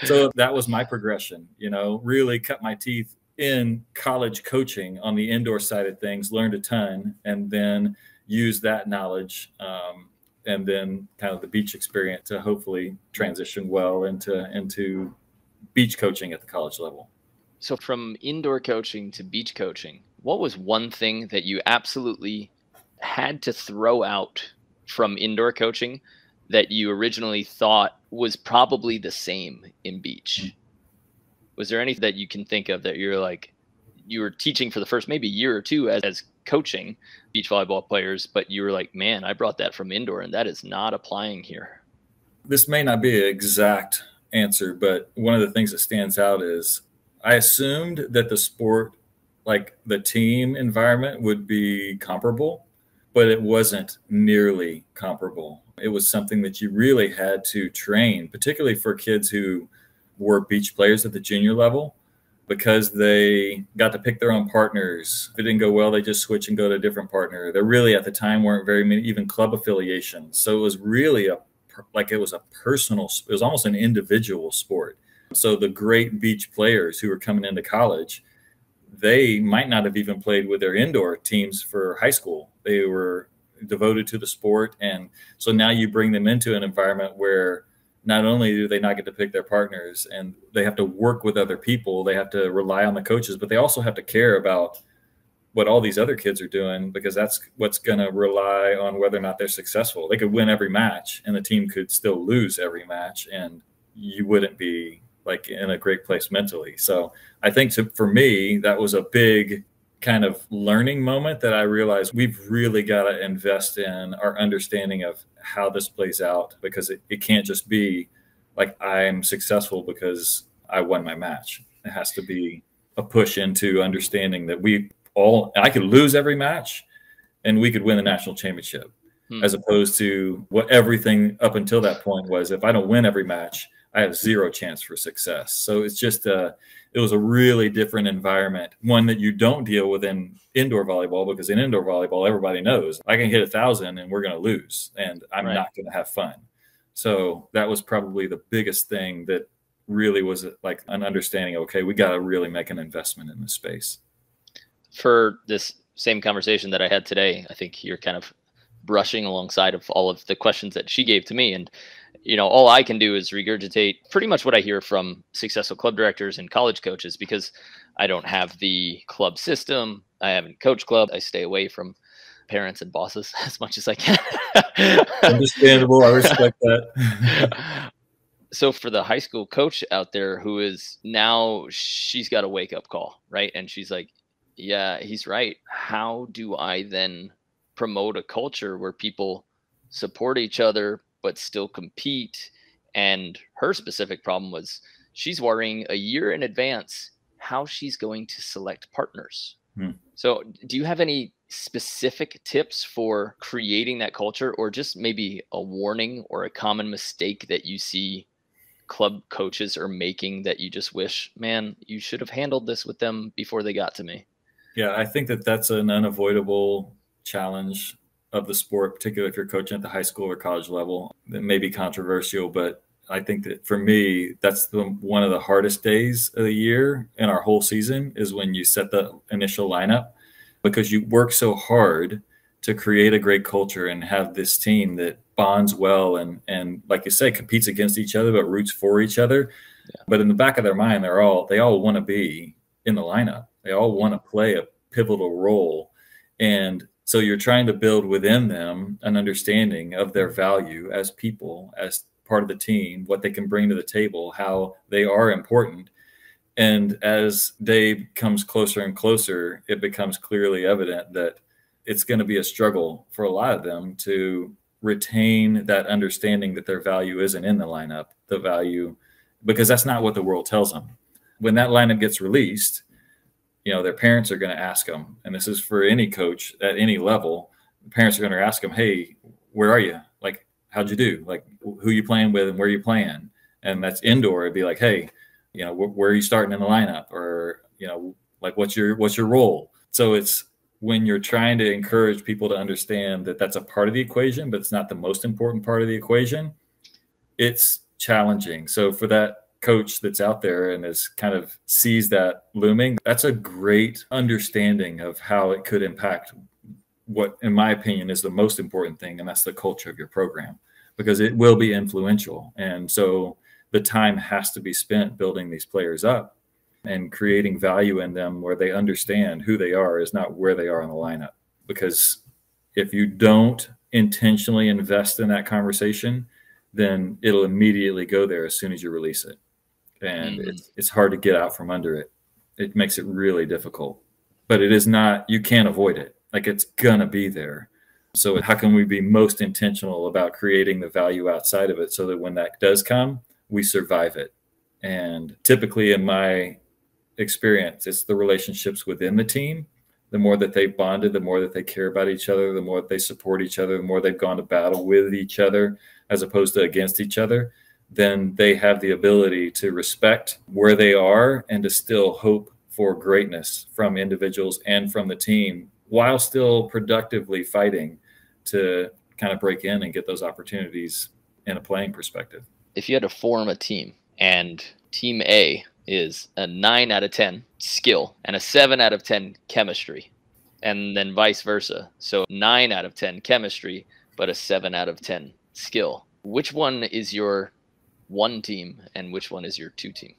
So that was my progression, really cut my teeth in college coaching on the indoor side of things, learned a ton, and then used that knowledge and then kind of the beach experience to hopefully transition well into beach coaching at the college level. So from indoor coaching to beach coaching, what was one thing that you absolutely had to throw out from indoor coaching that you originally thought was probably the same in beach? Was there anything that you can think of that you're like, you were teaching for the first maybe year or two as coaching beach volleyball players, but you were like, man, I brought that from indoor and that is not applying here? This may not be an exact answer, but one of the things that stands out is I assumed that the sport, like the team environment, would be comparable, but it wasn't nearly comparable. It was something that you really had to train, particularly for kids who were beach players at the junior level, because they got to pick their own partners. If it didn't go well, they just switch and go to a different partner. There really at the time weren't very many even club affiliations. So it was really it was a personal, it was almost an individual sport. So the great beach players who were coming into college, they might not have even played with their indoor teams for high school. They were devoted to the sport. And so now you bring them into an environment where not only do they not get to pick their partners and they have to work with other people, they have to rely on the coaches, but they also have to care about what all these other kids are doing, because that's what's going to rely on whether or not they're successful. They could win every match and the team could still lose every match, and you wouldn't be like in a great place mentally. So I think for me, that was a big kind of learning moment that I realized we've really got to invest in our understanding of how this plays out, because it can't just be like I'm successful because I won my match. It has to be a push into understanding that I could lose every match and we could win the national championship, as opposed to what everything up until that point was. If I don't win every match, I have zero chance for success. So it's just it was a really different environment, one that you don't deal with in indoor volleyball, because in indoor volleyball, everybody knows I can hit 1,000 and we're going to lose and I'm Right. not going to have fun. So that was probably the biggest thing that really was like an understanding. Okay, we got to really make an investment in this space. For this same conversation that I had today, I think you're kind of brushing alongside of all of the questions that she gave to me. And, all I can do is regurgitate pretty much what I hear from successful club directors and college coaches, because I don't have the club system. I haven't coached club. I stay away from parents and bosses as much as I can. Understandable. I respect that. So for the high school coach out there who is now, she's got a wake up call, right? And she's like, yeah, he's right. How do I then promote a culture where people support each other but still compete? And her specific problem was she's worrying a year in advance how she's going to select partners. So do you have any specific tips for creating that culture, or just maybe a warning or a common mistake that you see club coaches are making that you just wish, man, you should have handled this with them before they got to me? Yeah, I think that that's an unavoidable challenge of the sport, particularly if you're coaching at the high school or college level. It may be controversial, but I think that for me, that's one of the hardest days of the year in our whole season, is when you set the initial lineup, because you work so hard to create a great culture and have this team that bonds well and like you say, competes against each other, but roots for each other. Yeah. But in the back of their mind, they all want to be in the lineup. They all want to play a pivotal role. And so you're trying to build within them an understanding of their value as people, as part of the team, what they can bring to the table, how they are important. And as day comes closer and closer, it becomes clearly evident that it's going to be a struggle for a lot of them to retain that understanding that their value isn't in the lineup, the value, because that's not what the world tells them. When that lineup gets released, their parents are going to ask them, and this is for any coach at any level, the parents are going to ask them, hey, where are you? Like, how'd you do? Like, who you playing with and where you playing? And that's indoor. It'd be like, hey, where are you starting in the lineup? Or, like, what's your role? So it's when you're trying to encourage people to understand that that's a part of the equation, but it's not the most important part of the equation, it's challenging. So for that coach that's out there and is kind of sees that looming, that's a great understanding of how it could impact what, in my opinion, is the most important thing, and that's the culture of your program, because it will be influential. And so the time has to be spent building these players up and creating value in them where they understand who they are is not where they are in the lineup. Because if you don't intentionally invest in that conversation, then it'll immediately go there as soon as you release it. And it's hard to get out from under it. It makes it really difficult. But it is not, you can't avoid it. Like, it's going to be there. So how can we be most intentional about creating the value outside of it so that when that does come, we survive it? And typically, in my experience, it's the relationships within the team. The more that they've bonded, the more that they care about each other, the more that they support each other, the more they've gone to battle with each other as opposed to against each other, then they have the ability to respect where they are and to still hope for greatness from individuals and from the team, while still productively fighting to kind of break in and get those opportunities in a playing perspective. If you had to form a team, and team A is a 9 out of 10 skill and a 7 out of 10 chemistry, and then vice versa, so 9 out of 10 chemistry but a 7 out of 10 skill, which one is your one team and which one is your two team?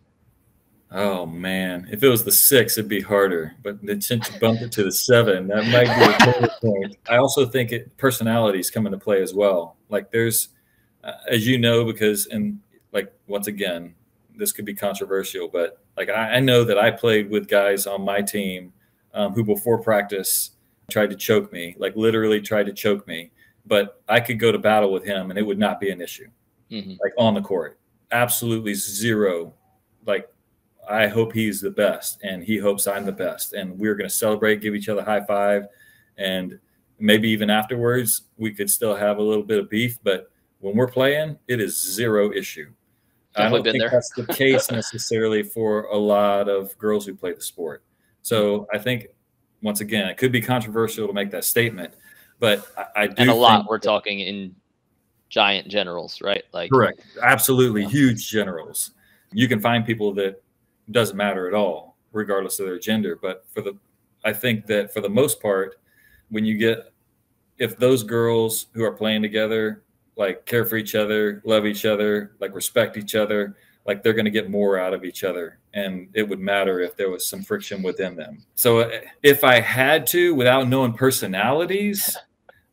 Oh man, if it was the 6, it'd be harder. But since you bumped it to the 7, that might be a total point. I also think personalities come into play as well. Like, there's, as you know, because, and like, once again, this could be controversial, but like, I know that I played with guys on my team who before practice tried to choke me, like literally tried to choke me. But I could go to battle with him and it would not be an issue. Like, on the court, absolutely zero. Like, I hope he's the best and he hopes I'm the best, and we're going to celebrate, give each other a high five, and maybe even afterwards we could still have a little bit of beef. But when we're playing, it is zero issue. I Definitely don't been think there. that's the case necessarily for a lot of girls who play the sport. So I think, once again, it could be controversial to make that statement, but I And do a lot, think we're talking in giant generals, right? Like, correct. Absolutely. yeah. Huge generals. You can find people that doesn't matter at all, regardless of their gender. But I think that for the most part, when you get, if those girls who are playing together, like care for each other, love each other, like respect each other, like they're going to get more out of each other. And it would matter if there was some friction within them. So if I had to, without knowing personalities,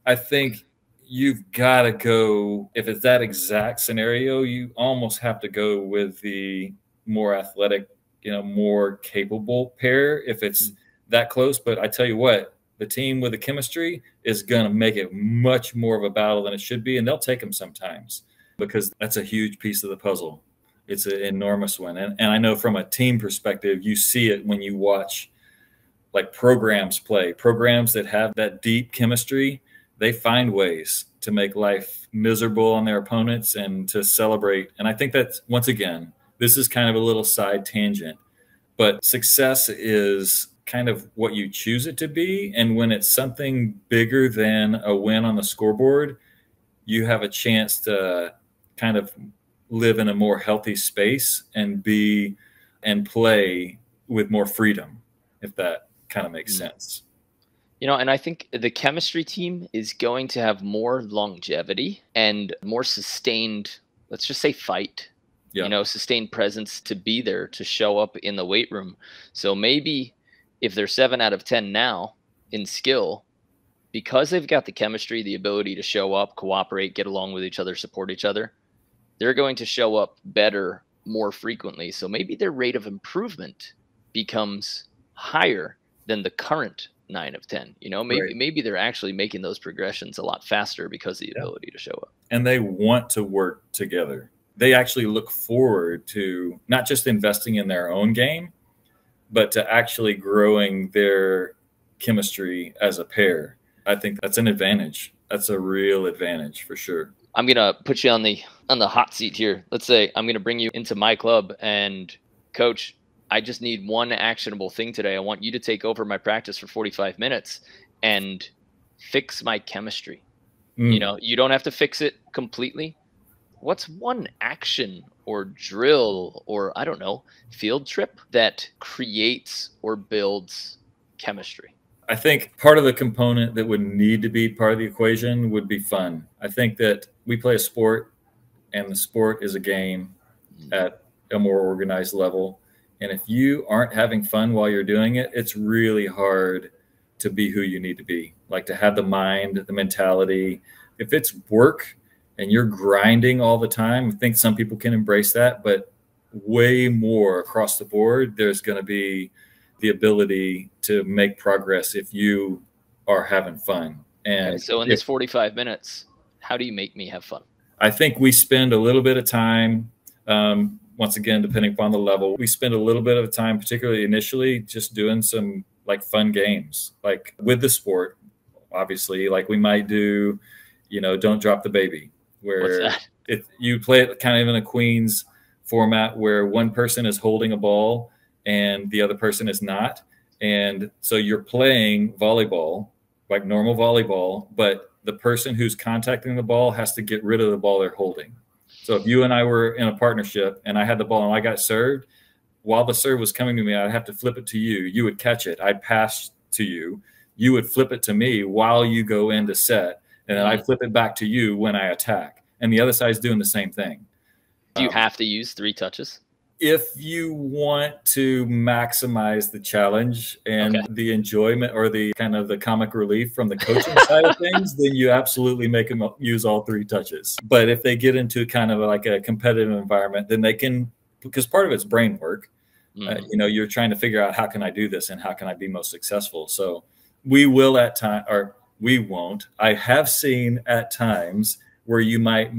I think you've got to go, if it's that exact scenario, you almost have to go with the more athletic, more capable pair if it's that close. But I tell you what, the team with the chemistry is going to make it much more of a battle than it should be. And they'll take them sometimes because that's a huge piece of the puzzle. It's an enormous one. And I know from a team perspective, you see it when you watch like programs that have that deep chemistry. They find ways to make life miserable on their opponents and to celebrate. And I think that's, once again, this is kind of a little side tangent, but success is kind of what you choose it to be. And when it's something bigger than a win on the scoreboard, you have a chance to kind of live in a more healthy space and play with more freedom, if that kind of makes sense. And I think the chemistry team is going to have more longevity and more sustained, let's just say, fight, sustained presence to be there, to show up in the weight room. So maybe if they're 7 out of 10 now in skill, because they've got the chemistry, the ability to show up, cooperate, get along with each other, support each other, they're going to show up better more frequently. So maybe their rate of improvement becomes higher than the current 9 of 10. Maybe they're actually making those progressions a lot faster because of the ability to show up. And they want to work together. They actually look forward to not just investing in their own game, but to actually growing their chemistry as a pair. I think that's an advantage. That's a real advantage for sure. I'm gonna put you on the hot seat here. Let's say I'm gonna bring you into my club, and coach, I just need one actionable thing today. I want you to take over my practice for 45 minutes and fix my chemistry. You don't have to fix it completely. What's one action or drill or, I don't know, field trip that creates or builds chemistry? I think part of the component that would need to be part of the equation would be fun. I think that we play a sport, and the sport is a game at a more organized level. And if you aren't having fun while you're doing it, it's really hard to be who you need to be, like to have the mind, the mentality. If it's work and you're grinding all the time, I think some people can embrace that, but way more across the board, there's going to be the ability to make progress if you are having fun. And okay, so in this 45 minutes, how do you make me have fun? I think we spend a little bit of time, once again, depending upon the level, we spend a little bit of time, particularly initially, just doing some like fun games, like with the sport, obviously, like we might do, Don't Drop the Baby, where you play it kind of in a Queens format where one person is holding a ball and the other person is not. And so you're playing volleyball, like normal volleyball, but the person who's contacting the ball has to get rid of the ball they're holding. So if you and I were in a partnership and I had the ball and I got served, while the serve was coming to me, I'd have to flip it to you. You would catch it. I'd pass to you. You would flip it to me while you go into set. And then I'd flip it back to you when I attack. And the other side's doing the same thing. Do you have to use 3 touches? If you want to maximize the challenge and the enjoyment or the kind of the comic relief from the coaching side of things, then you absolutely make them use all 3 touches. But if they get into kind of like a competitive environment, then they can, because part of it's brain work. You're trying to figure out how can I do this and how can I be most successful. So we will at time, or we won't. I have seen at times where you might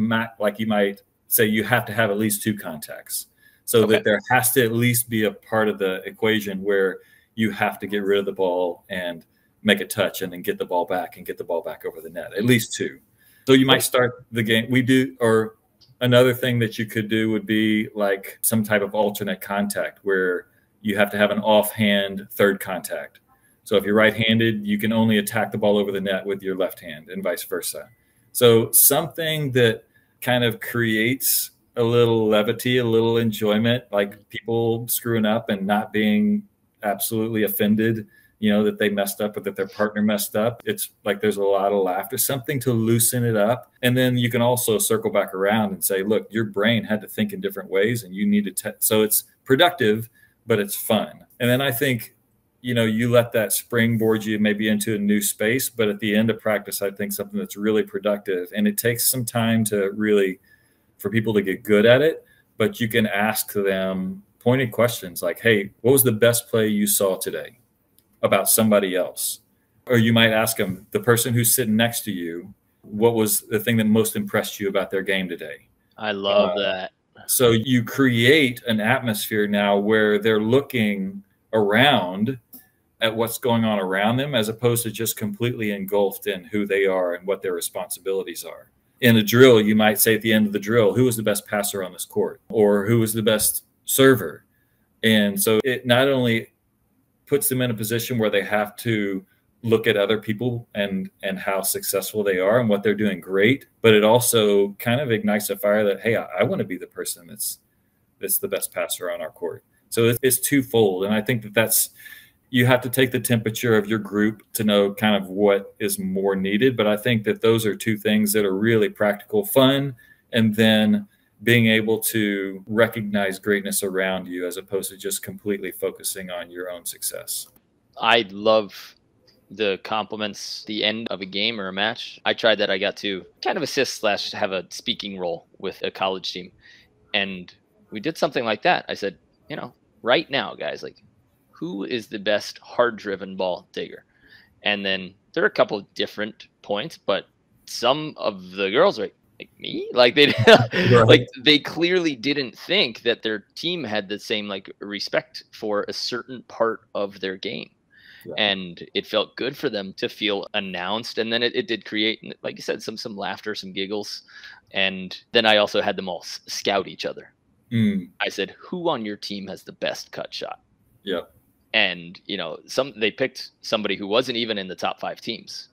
say you have to have at least 2 contacts. So that there has to at least be a part of the equation where you have to get rid of the ball and make a touch and then get the ball back and get the ball back over the net, at least 2. So you might start the game. We do, or Another thing that you could do would be like some type of alternate contact where you have to have an offhand third contact. So if you're right-handed, you can only attack the ball over the net with your left hand and vice versa. So something that kind of creates a little levity, a little enjoyment, like people screwing up and not being absolutely offended, that they messed up or that their partner messed up. It's like there's a lot of laughter, something to loosen it up. And then you can also circle back around and say, look, your brain had to think in different ways and you need to, so it's productive, but it's fun. And then I think, you let that springboard you maybe into a new space, but at the end of practice, I think something that's really productive, and it takes some time to really, for people to get good at it, but you can ask them pointed questions like, hey, what was the best play you saw today about somebody else? Or you might ask them, the person who's sitting next to you, what was the thing that most impressed you about their game today? I love that. So you create an atmosphere now where they're looking around at what's going on around them, as opposed to just completely engulfed in who they are and what their responsibilities are. In a drill, you might say at the end of the drill, who was the best passer on this court, or who was the best server? And so it not only puts them in a position where they have to look at other people and how successful they are and what they're doing great, but it also kind of ignites a fire that, hey, I want to be the person that's the best passer on our court. So it's twofold. And I think that's, you have to take the temperature of your group to know kind of what is more needed. But I think that those are two things that are really practical, fun, and then being able to recognize greatness around you as opposed to just completely focusing on your own success. I love the compliments the end of a game or a match. I tried that. I got to kind of assist / have a speaking role with a college team. And we did something like that. I said, right now, guys, like, who is the best hard-driven ball digger? And then there are a couple of different points, but some of the girls are like me, like they Right. like they clearly didn't think that their team had the same like respect for a certain part of their game. Yeah. And it felt good for them to feel announced. And then it did create, like you said, some laughter, some giggles. And then I also had them all scout each other. I said, who on your team has the best cut shot? Yep. And they picked somebody who wasn't even in the top 5 teams.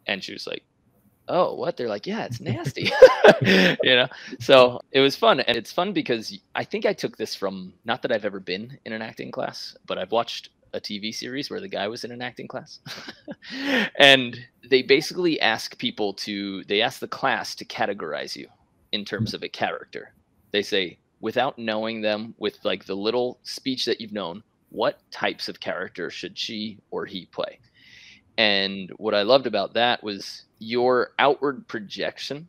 And she was like, oh, what? They're like, yeah, it's nasty. So it was fun. And it's fun because I think I took this from, not that I've ever been in an acting class, but I've watched a TV series where the guy was in an acting class. And they basically ask the class to categorize you in terms of a character. They say, without knowing them, with like the little speech that you've known, what types of character should she or he play? And what I loved about that was your outward projection,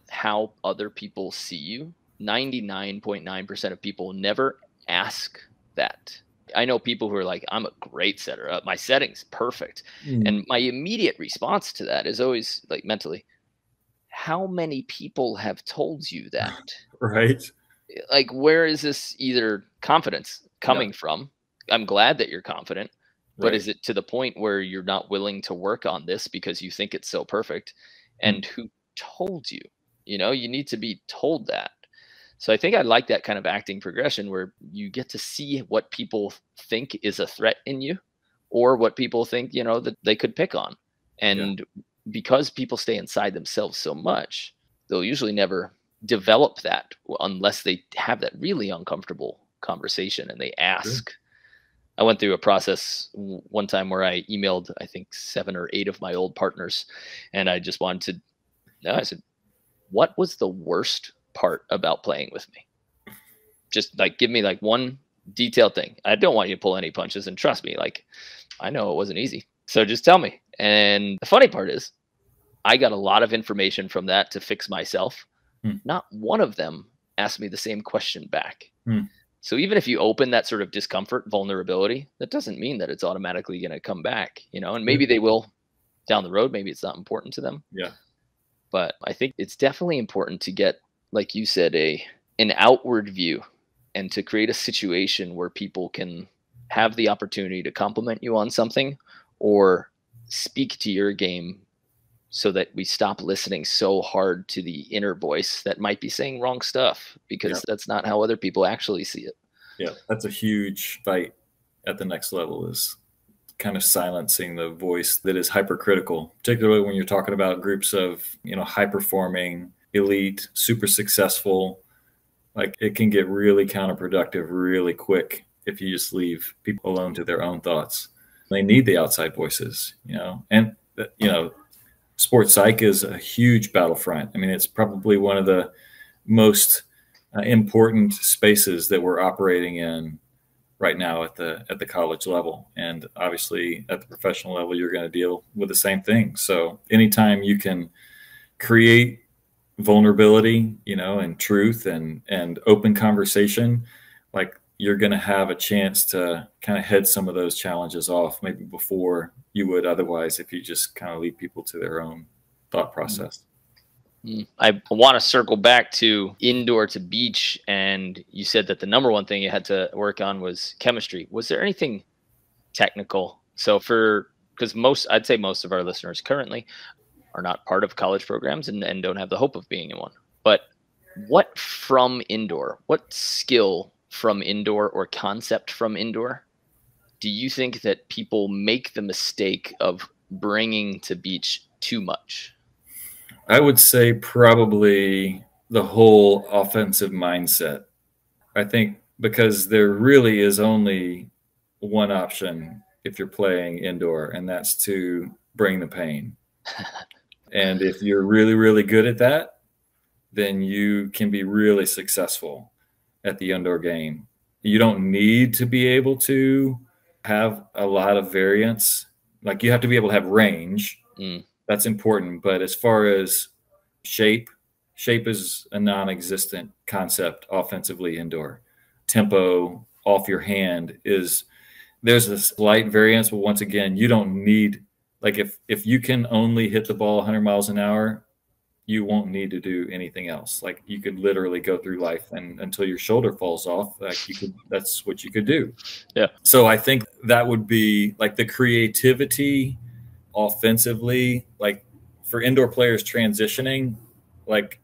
how other people see you. 99.9% of people never ask that. I know people who are like, I'm a great setter. My setting's perfect. And my immediate response to that is always like mentally, how many people have told you that? Right. Like, where is this either confidence coming from? I'm glad that you're confident, but is it to the point where you're not willing to work on this because you think it's so perfect? And who told you? You need to be told that. So I think I like that kind of acting progression where you get to see what people think is a threat in you, or what people think, that they could pick on. And because people stay inside themselves so much, they'll usually never develop that unless they have that really uncomfortable conversation and they ask. I went through a process one time where I emailed, I think 7 or 8 of my old partners. And I just wanted to, I said, what was the worst part about playing with me? Just like, give me like one detailed thing. I don't want you to pull any punches, and trust me, like, I know it wasn't easy. So just tell me. And the funny part is I got a lot of information from that to fix myself. Not one of them asked me the same question back. So even if you open that sort of discomfort, vulnerability, that doesn't mean that it's automatically going to come back, and maybe they will down the road. Maybe it's not important to them. Yeah. But I think it's definitely important to get, like you said, an outward view, and to create a situation where people can have the opportunity to compliment you on something or speak to your game so that we stop listening so hard to the inner voice that might be saying wrong stuff, Yeah. because that's not how other people actually see it. Yeah. That's a huge fight at the next level, is kind of silencing the voice that is hypercritical, particularly when you're talking about groups of, high performing, elite, super successful. Like, it can get really counterproductive really quick if you just leave people alone to their own thoughts. They need the outside voices, and, sports psych is a huge battlefront. I mean, it's probably one of the most important spaces that we're operating in right now at the college level. And obviously at the professional level, you're going to deal with the same thing. So anytime you can create vulnerability, and truth and open conversation, like, you're going to have a chance to kind of head some of those challenges off maybe before you would otherwise if you just kind of leave people to their own thought process. I want to circle back to indoor to beach. And you said that the number one thing you had to work on was chemistry. Was there anything technical? So because I'd say most of our listeners currently are not part of college programs and don't have the hope of being in one. But what skill from indoor or concept from indoor do you think that people make the mistake of bringing to beach too much? I would say probably the whole offensive mindset. I think because there really is only one option if you're playing indoor, and that's to bring the pain. And if you're really, really good at that, then you can be really successful at the indoor game. You don't need to be able to have a lot of variance. Like, you have to be able to have range. That's important. But as far as shape is a non-existent concept offensively indoor. Tempo off your hand there's a slight variance, but once again, you don't need, like, if you can only hit the ball 100 miles an hour, you won't need to do anything else. Like, you could literally go through life and until your shoulder falls off, like, that's what you could do. Yeah. So I think that would be like the creativity offensively, like for indoor players transitioning, like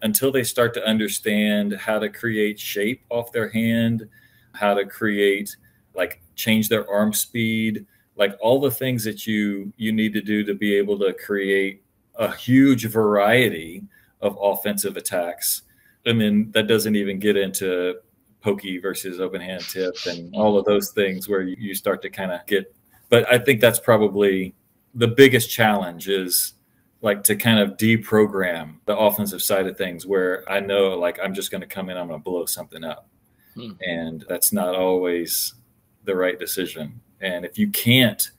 until they start to understand how to create shape off their hand, how to create, like, change their arm speed, like all the things that you need to do to be able to create a huge variety of offensive attacks. And then that doesn't even get into pokey versus open hand tip and all of those things where you start to kind of get, but I think that's probably the biggest challenge, is like to kind of deprogram the offensive side of things, where I know, like, I'm just going to come in, I'm going to blow something up. And that's not always the right decision. And if you can't,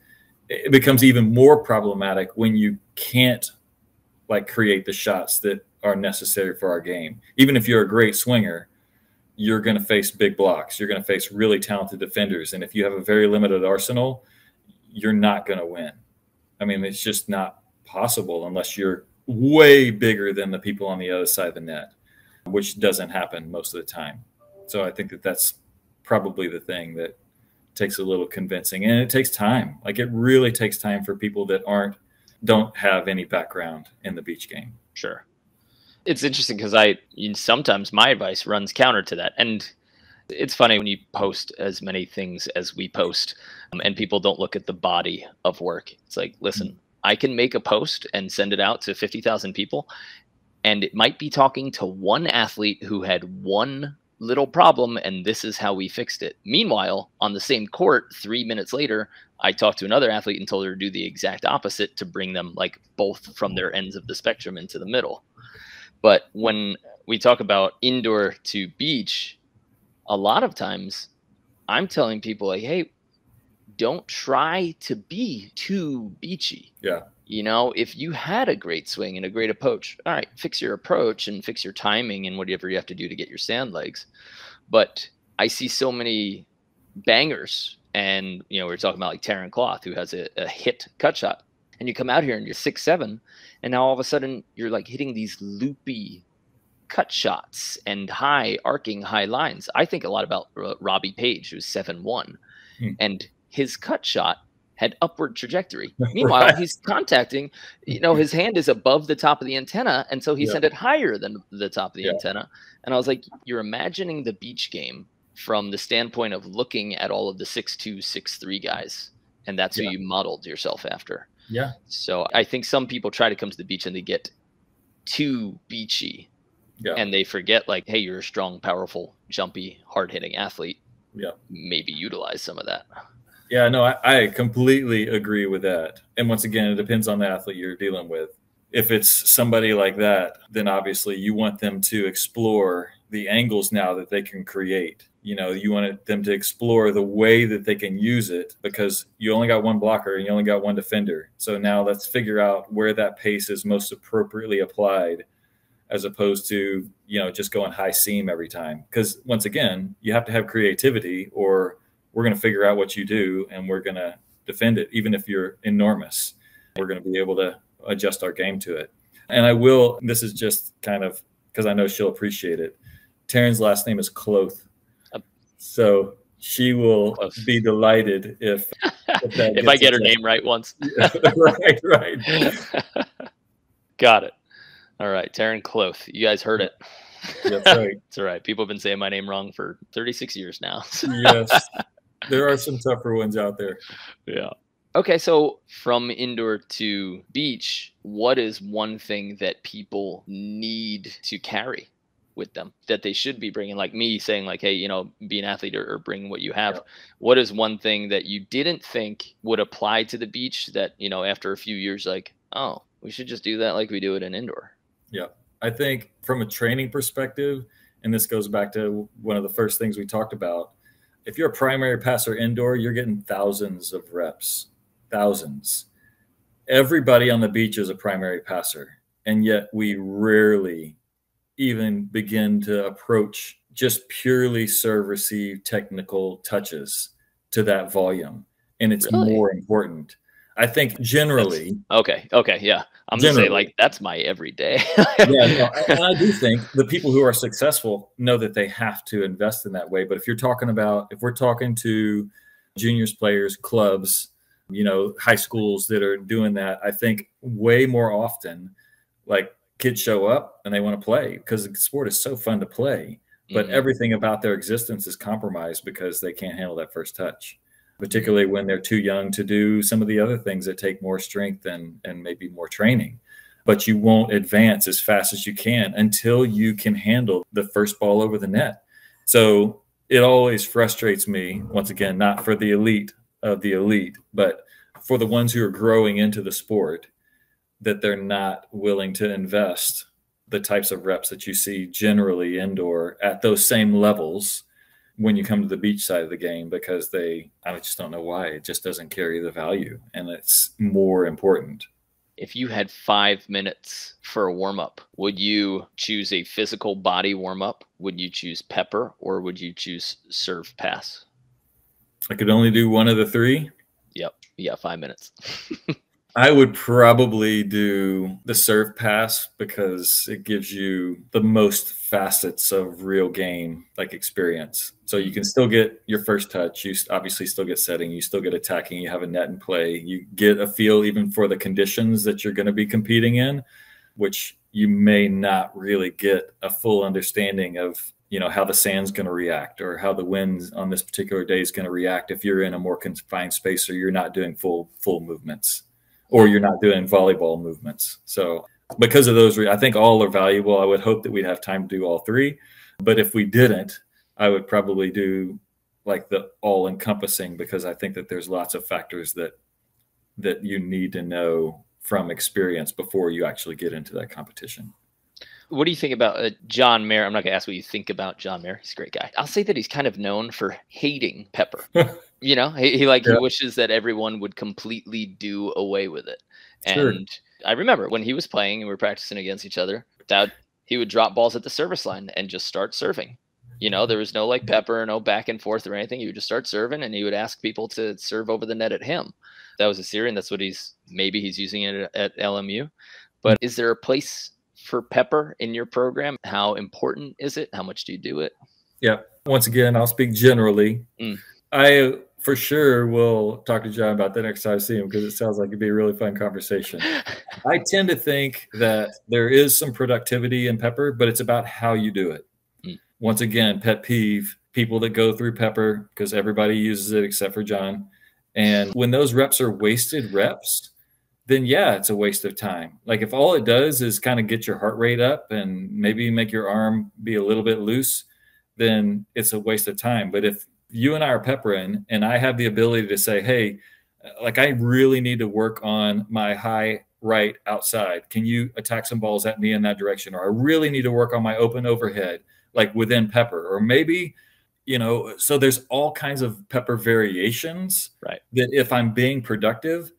it becomes even more problematic when you can't, like, create the shots that are necessary for our game. Even if you're a great swinger, you're going to face big blocks. You're going to face really talented defenders. And if you have a very limited arsenal, you're not going to win. I mean, it's just not possible unless you're way bigger than the people on the other side of the net, which doesn't happen most of the time. So I think that that's probably the thing that takes a little convincing, and it takes time. Like, it really takes time for people that don't have any background in the beach game. Sure. It's interesting because sometimes my advice runs counter to that. And it's funny when you post as many things as we post, and people don't look at the body of work. It's like, listen, I can make a post and send it out to 50,000 people, and it might be talking to one athlete who had one little problem, and this is how we fixed it. Meanwhile, on the same court, 3 minutes later, I talked to another athlete and told her to do the exact opposite, to bring them, like, both from their ends of the spectrum into the middle. But when we talk about indoor to beach, a lot of times I'm telling people, like, hey, don't try to be too beachy. Yeah. If you had a great swing and a great approach, all right, fix your approach and fix your timing and whatever you have to do to get your sand legs. But I see so many bangers, and, we're talking about, like, Taryn Cloth, who has a hit cut shot, and you come out here and you're 6'7", and now all of a sudden you're, like, hitting these loopy cut shots and arcing high lines. I think a lot about Robbie Page, who's 7'1", and his cut shot had upward trajectory. Meanwhile, Right. he's contacting, his hand is above the top of the antenna, and so he Yeah. sent it higher than the top of the Yeah. antenna. And I was like, you're imagining the beach game from the standpoint of looking at all of the 6'2", 6'3" guys, and that's who Yeah. you modeled yourself after. Yeah. So I think some people try to come to the beach and they get too beachy, Yeah. and they forget, like, hey, you're a strong, powerful, jumpy, hard-hitting athlete. Yeah. Maybe utilize some of that. Yeah, no, I completely agree with that. And once again, it depends on the athlete you're dealing with. If it's somebody like that, then obviously you want them to explore the angles now that they can create. You want them to explore the way that they can use it, because you only got one blocker and you only got one defender. So now let's figure out where that pace is most appropriately applied, as opposed to, just going high seam every time. Because once again, you have to have creativity, or we're going to figure out what you do and we're going to defend it. Even if you're enormous, we're going to be able to adjust our game to it. And this is just kind of because I know she'll appreciate it. Taryn's last name is Cloth. So she will be delighted if I get her name right once. Right. Got it. All right, Taryn Cloth. You guys heard it. That's right. It's all right. People have been saying my name wrong for 36 years now. Yes. There are some tougher ones out there. Yeah. Okay, so from indoor to beach, what is one thing that people need to carry with them that they should be bringing? Like me saying, like, hey, be an athlete or bring what you have. Yeah. What is one thing that you didn't think would apply to the beach that, after a few years, like, oh, we should just do that like we do it in indoor? Yeah. I think from a training perspective, and this goes back to one of the first things we talked about, if you're a primary passer indoor, you're getting thousands of reps, thousands. Everybody on the beach is a primary passer, and yet we rarely even begin to approach just purely serve receive technical touches to that volume. And it's more important. I think generally. Okay. Yeah. I'm going to say, like, that's my everyday. Yeah. And I do think the people who are successful know that they have to invest in that way. But if we're talking to juniors players, clubs, high schools that are doing that, I think way more often, like, kids show up and they want to play because the sport is so fun to play, but everything about their existence is compromised because they can't handle that first touch, particularly when they're too young to do some of the other things that take more strength and maybe more training. But you won't advance as fast as you can until you can handle the first ball over the net. So it always frustrates me, once again, not for the elite of the elite, but for the ones who are growing into the sport, that they're not willing to invest the types of reps that you see generally indoor at those same levels when you come to the beach side of the game, because I just don't know why. It just doesn't carry the value, and it's more important. If you had 5 minutes for a warm-up, would you choose a physical body warm-up? Would you choose pepper, or would you choose serve pass? I could only do one of the three. Yep. You got 5 minutes. I would probably do the serve pass because it gives you the most facets of real game, like, experience. So you can still get your first touch. You obviously still get setting. You still get attacking. You have a net in play. You get a feel even for the conditions that you're going to be competing in, which you may not really get a full understanding of, how the sand's going to react or how the wind on this particular day is going to react if you're in a more confined space or you're not doing full movements, or you're not doing volleyball movements. So because of those, I think all are valuable. I would hope that we'd have time to do all three. But if we didn't, I would probably do like the all-encompassing, because I think that there's lots of factors that you need to know from experience before you actually get into that competition. What do you think about John Mayer? I'm not going to ask what you think about John Mayer. He's a great guy. I'll say that he's kind of known for hating pepper. He wishes that everyone would completely do away with it. Sure. And I remember when he was playing and we were practicing against each other, he would drop balls at the service line and just start serving. There was no like pepper, no back and forth or anything. He would just start serving, and he would ask people to serve over the net at him. That was his theory, and that's what he's using it at LMU. But is there a place for pepper in your program? How important is it? How much do you do it? Yeah. Once again, I'll speak generally. for sure we'll talk to John about that next time I see him, because it sounds like it'd be a really fun conversation. I tend to think that there is some productivity in pepper, but it's about how you do it. Once again, pet peeve, people that go through pepper, because everybody uses it except for John. And when those reps are wasted reps, then yeah, it's a waste of time. Like if all it does is kind of get your heart rate up and maybe make your arm be a little bit loose, then it's a waste of time. But if you and I are peppering and I have the ability to say, hey, like I really need to work on my high right outside. Can you attack some balls at me in that direction? Or I really need to work on my open overhead, like within pepper. Or maybe, you know, so there's all kinds of pepper variations, right? That if I'm being productive,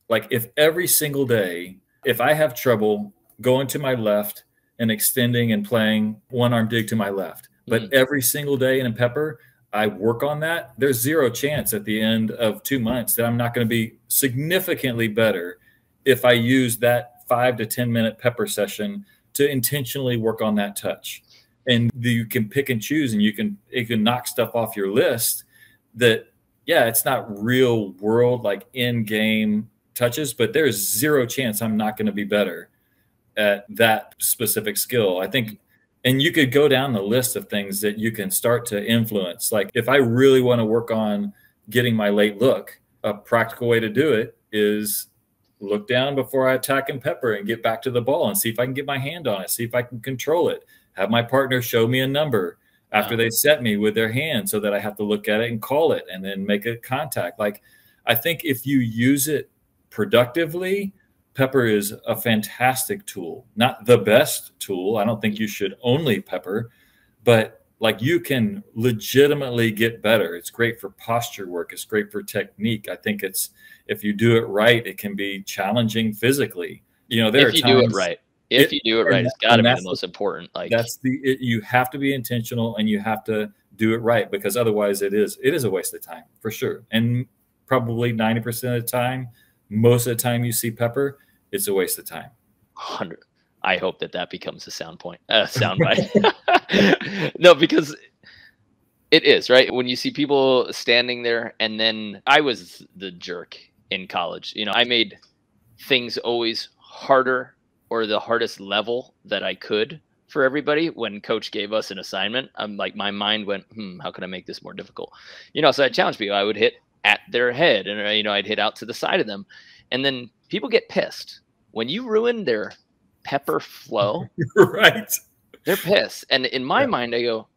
like if every single day, if I have trouble going to my left and extending and playing one arm dig to my left, but every single day in pepper, I work on that, there's zero chance at the end of 2 months that I'm not going to be significantly better if I use that 5 to 10 minute pepper session to intentionally work on that touch. And you can pick and choose, and you can knock stuff off your list that, yeah, it's not real world, like in game touches, but there's zero chance I'm not going to be better at that specific skill. I think, and you could go down the list of things that you can start to influence. Like if I really want to work on getting my late look, a practical way to do it is look down before I attack and pepper and get back to the ball and see if I can get my hand on it, see if I can control it. Have my partner show me a number after they set me with their hand so that I have to look at it and call it and then make a contact. Like I think if you use it productively, pepper is a fantastic tool. Not the best tool. I don't think you should only pepper, but like you can legitimately get better. It's great for posture work. It's great for technique. I think it's, if you do it right, it can be challenging physically. You know, there are times, do it right. If you do it right, it's got to be the most important. Like that's you have to be intentional and you have to do it right, because otherwise it is a waste of time for sure. And probably 90% of the time, most of the time you see pepper, it's a waste of time. 100. I hope that becomes a sound bite. No, because it is, right? When you see people standing there, and then I was the jerk in college. You know, I made things always harder, or the hardest level that I could for everybody. When coach gave us an assignment, I'm like, my mind went, how can I make this more difficult? You know, so I challenged people. I would hit at their head, and, you know, I'd hit out to the side of them. And then people get pissed when you ruin their pepper flow. Right. They're pissed. And in my mind, I go,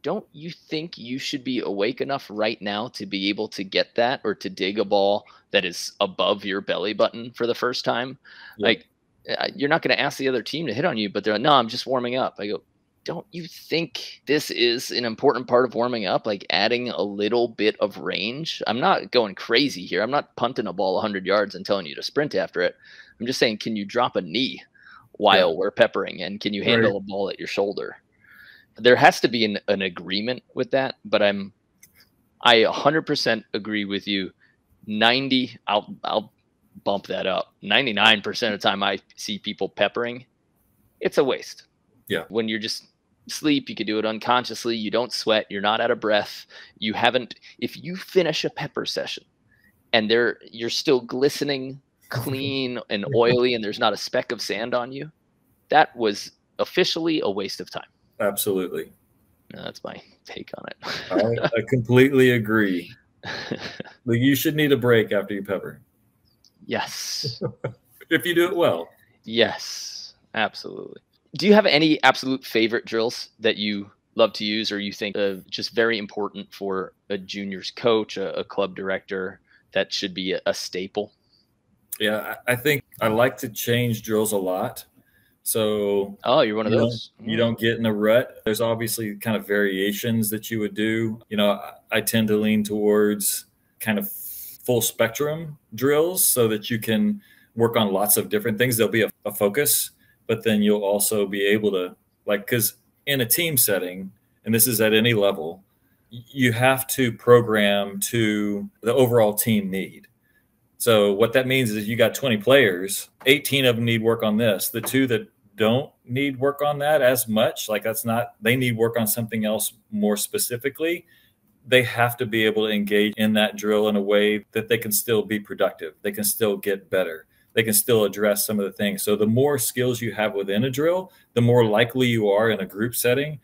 don't you think you should be awake enough right now to be able to get that, or to dig a ball that is above your belly button for the first time? Like, you're not going to ask the other team to hit on you, but they're like, no, I'm just warming up. I go, don't you think this is an important part of warming up? Like adding a little bit of range. I'm not going crazy here. I'm not punting a ball 100 yards and telling you to sprint after it. I'm just saying, can you drop a knee while we're peppering? And can you handle a ball at your shoulder? There has to be an agreement with that, but I 100% agree with you. 90, I'll bump that up. 99% of the time I see people peppering, it's a waste. Yeah. When you're just sleep, you could do it unconsciously. You don't sweat. You're not out of breath. You haven't, if you finish a pepper session and you're still glistening, clean and oily, and there's not a speck of sand on you, that was officially a waste of time. Absolutely. That's my take on it. I completely agree. Like you should need a break after you pepper. Yes. If you do it well. Yes, absolutely. Do you have any absolute favorite drills that you love to use, or you think just very important for a juniors coach, a club director, that should be a staple? Yeah, I think I like to change drills a lot. So you're one of those. You don't get in a rut. There's obviously kind of variations that you would do. You know, I tend to lean towards kind of full spectrum drills so that you can work on lots of different things. There'll be a focus, but then you'll also be able to, like, because in a team setting, and this is at any level, you have to program to the overall team need. So what that means is you got 20 players, 18 of them need work on this. The 2 that don't need work on that as much, like they need work on something else more specifically, they have to be able to engage in that drill in a way that they can still be productive. They can still get better. They can still address some of the things. So the more skills you have within a drill, the more likely you are in a group setting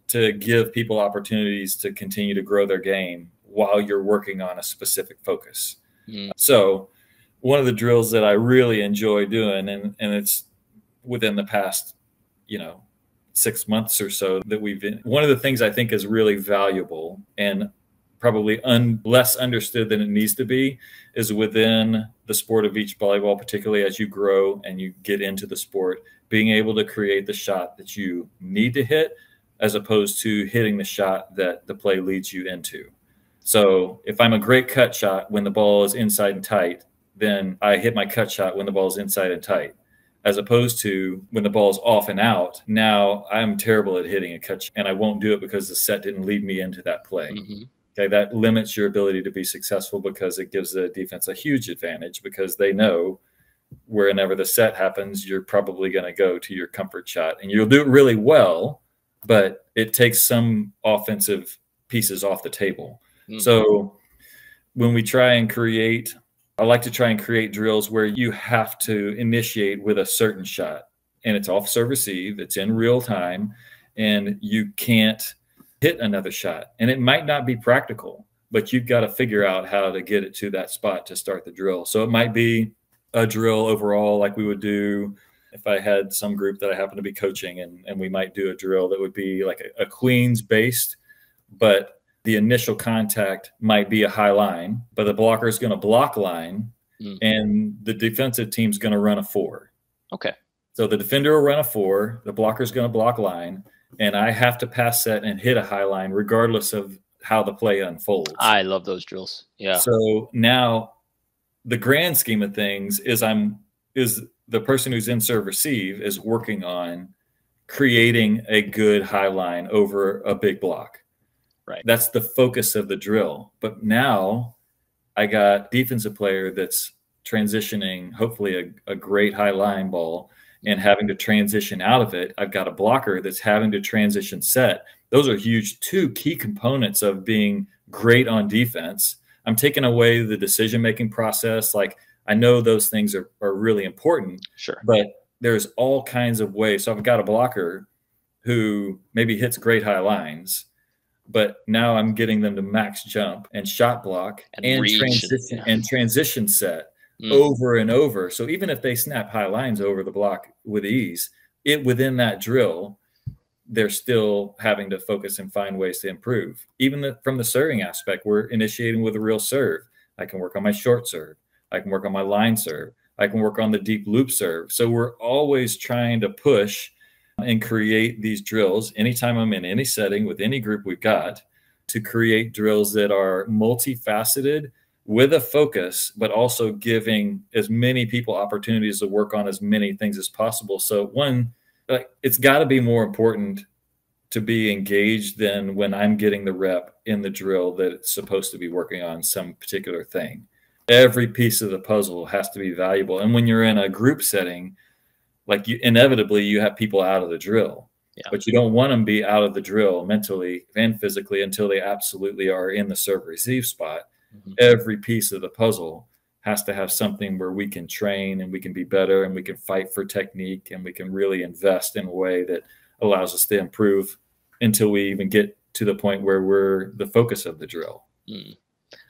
to give people opportunities to continue to grow their game while you're working on a specific focus. So one of the drills that I really enjoy doing, and it's within the past, 6 months or so that we've been, one of the things I think is really valuable and probably less understood than it needs to be is within the sport of beach volleyball, particularly as you grow and you get into the sport, being able to create the shot that you need to hit as opposed to hitting the shot that the play leads you into. So if I'm a great cut shot when the ball is inside and tight, then I hit my cut shot when the ball is inside and tight, as opposed to when the ball is off and out. Now I'm terrible at hitting a cut shot, and I won't do it because the set didn't lead me into that play. Okay, that limits your ability to be successful because it gives the defense a huge advantage because they know whenever the set happens, you're probably going to go to your comfort shot and you'll do it really well, but it takes some offensive pieces off the table. So when we try and create, I like to try and create drills where you have to initiate with a certain shot and it's off serve receive, it's in real time, and you can't hit another shot. And it might not be practical, but you've got to figure out how to get it to that spot to start the drill. So it might be a drill overall like we would do if I had some group that I happen to be coaching, and we might do a drill that would be like a queens based, but the initial contact might be a high line, but the blocker is going to block line and the defensive team's going to run a 4. Okay. So the defender will run a 4, the blocker is going to block line, and I have to pass set and hit a high line regardless of how the play unfolds. I love those drills. Yeah. So now the grand scheme of things is the person who's in serve receive is working on creating a good high line over a big block. Right. That's the focus of the drill. But now I got defensive player that's transitioning, hopefully a great high line ball, and having to transition out of it. I've got a blocker that's having to transition set. Those are huge 2 key components of being great on defense. I'm taking away the decision-making process. Like, I know those things are really important, sure, but there's all kinds of ways. So I've got a blocker who maybe hits great high lines, but now I'm getting them to max jump and shot block and transition set over and over. So even if they snap high lines over the block with ease, within that drill, they're still having to focus and find ways to improve. Even from the serving aspect, we're initiating with a real serve. I can work on my short serve. I can work on my line serve. I can work on the deep loop serve. So we're always trying to push and create these drills anytime I'm in any setting with any group we've got, to create drills that are multifaceted with a focus, but also giving as many people opportunities to work on as many things as possible. So it's got to be more important to be engaged than when I'm getting the rep in the drill that it's supposed to be working on some particular thing. Every piece of the puzzle has to be valuable. And when you're in a group setting, like inevitably you have people out of the drill, but you don't want them to be out of the drill mentally and physically until they absolutely are in the serve receive spot. Every piece of the puzzle has to have something where we can train and we can be better and we can fight for technique and we can really invest in a way that allows us to improve until we even get to the point where we're the focus of the drill.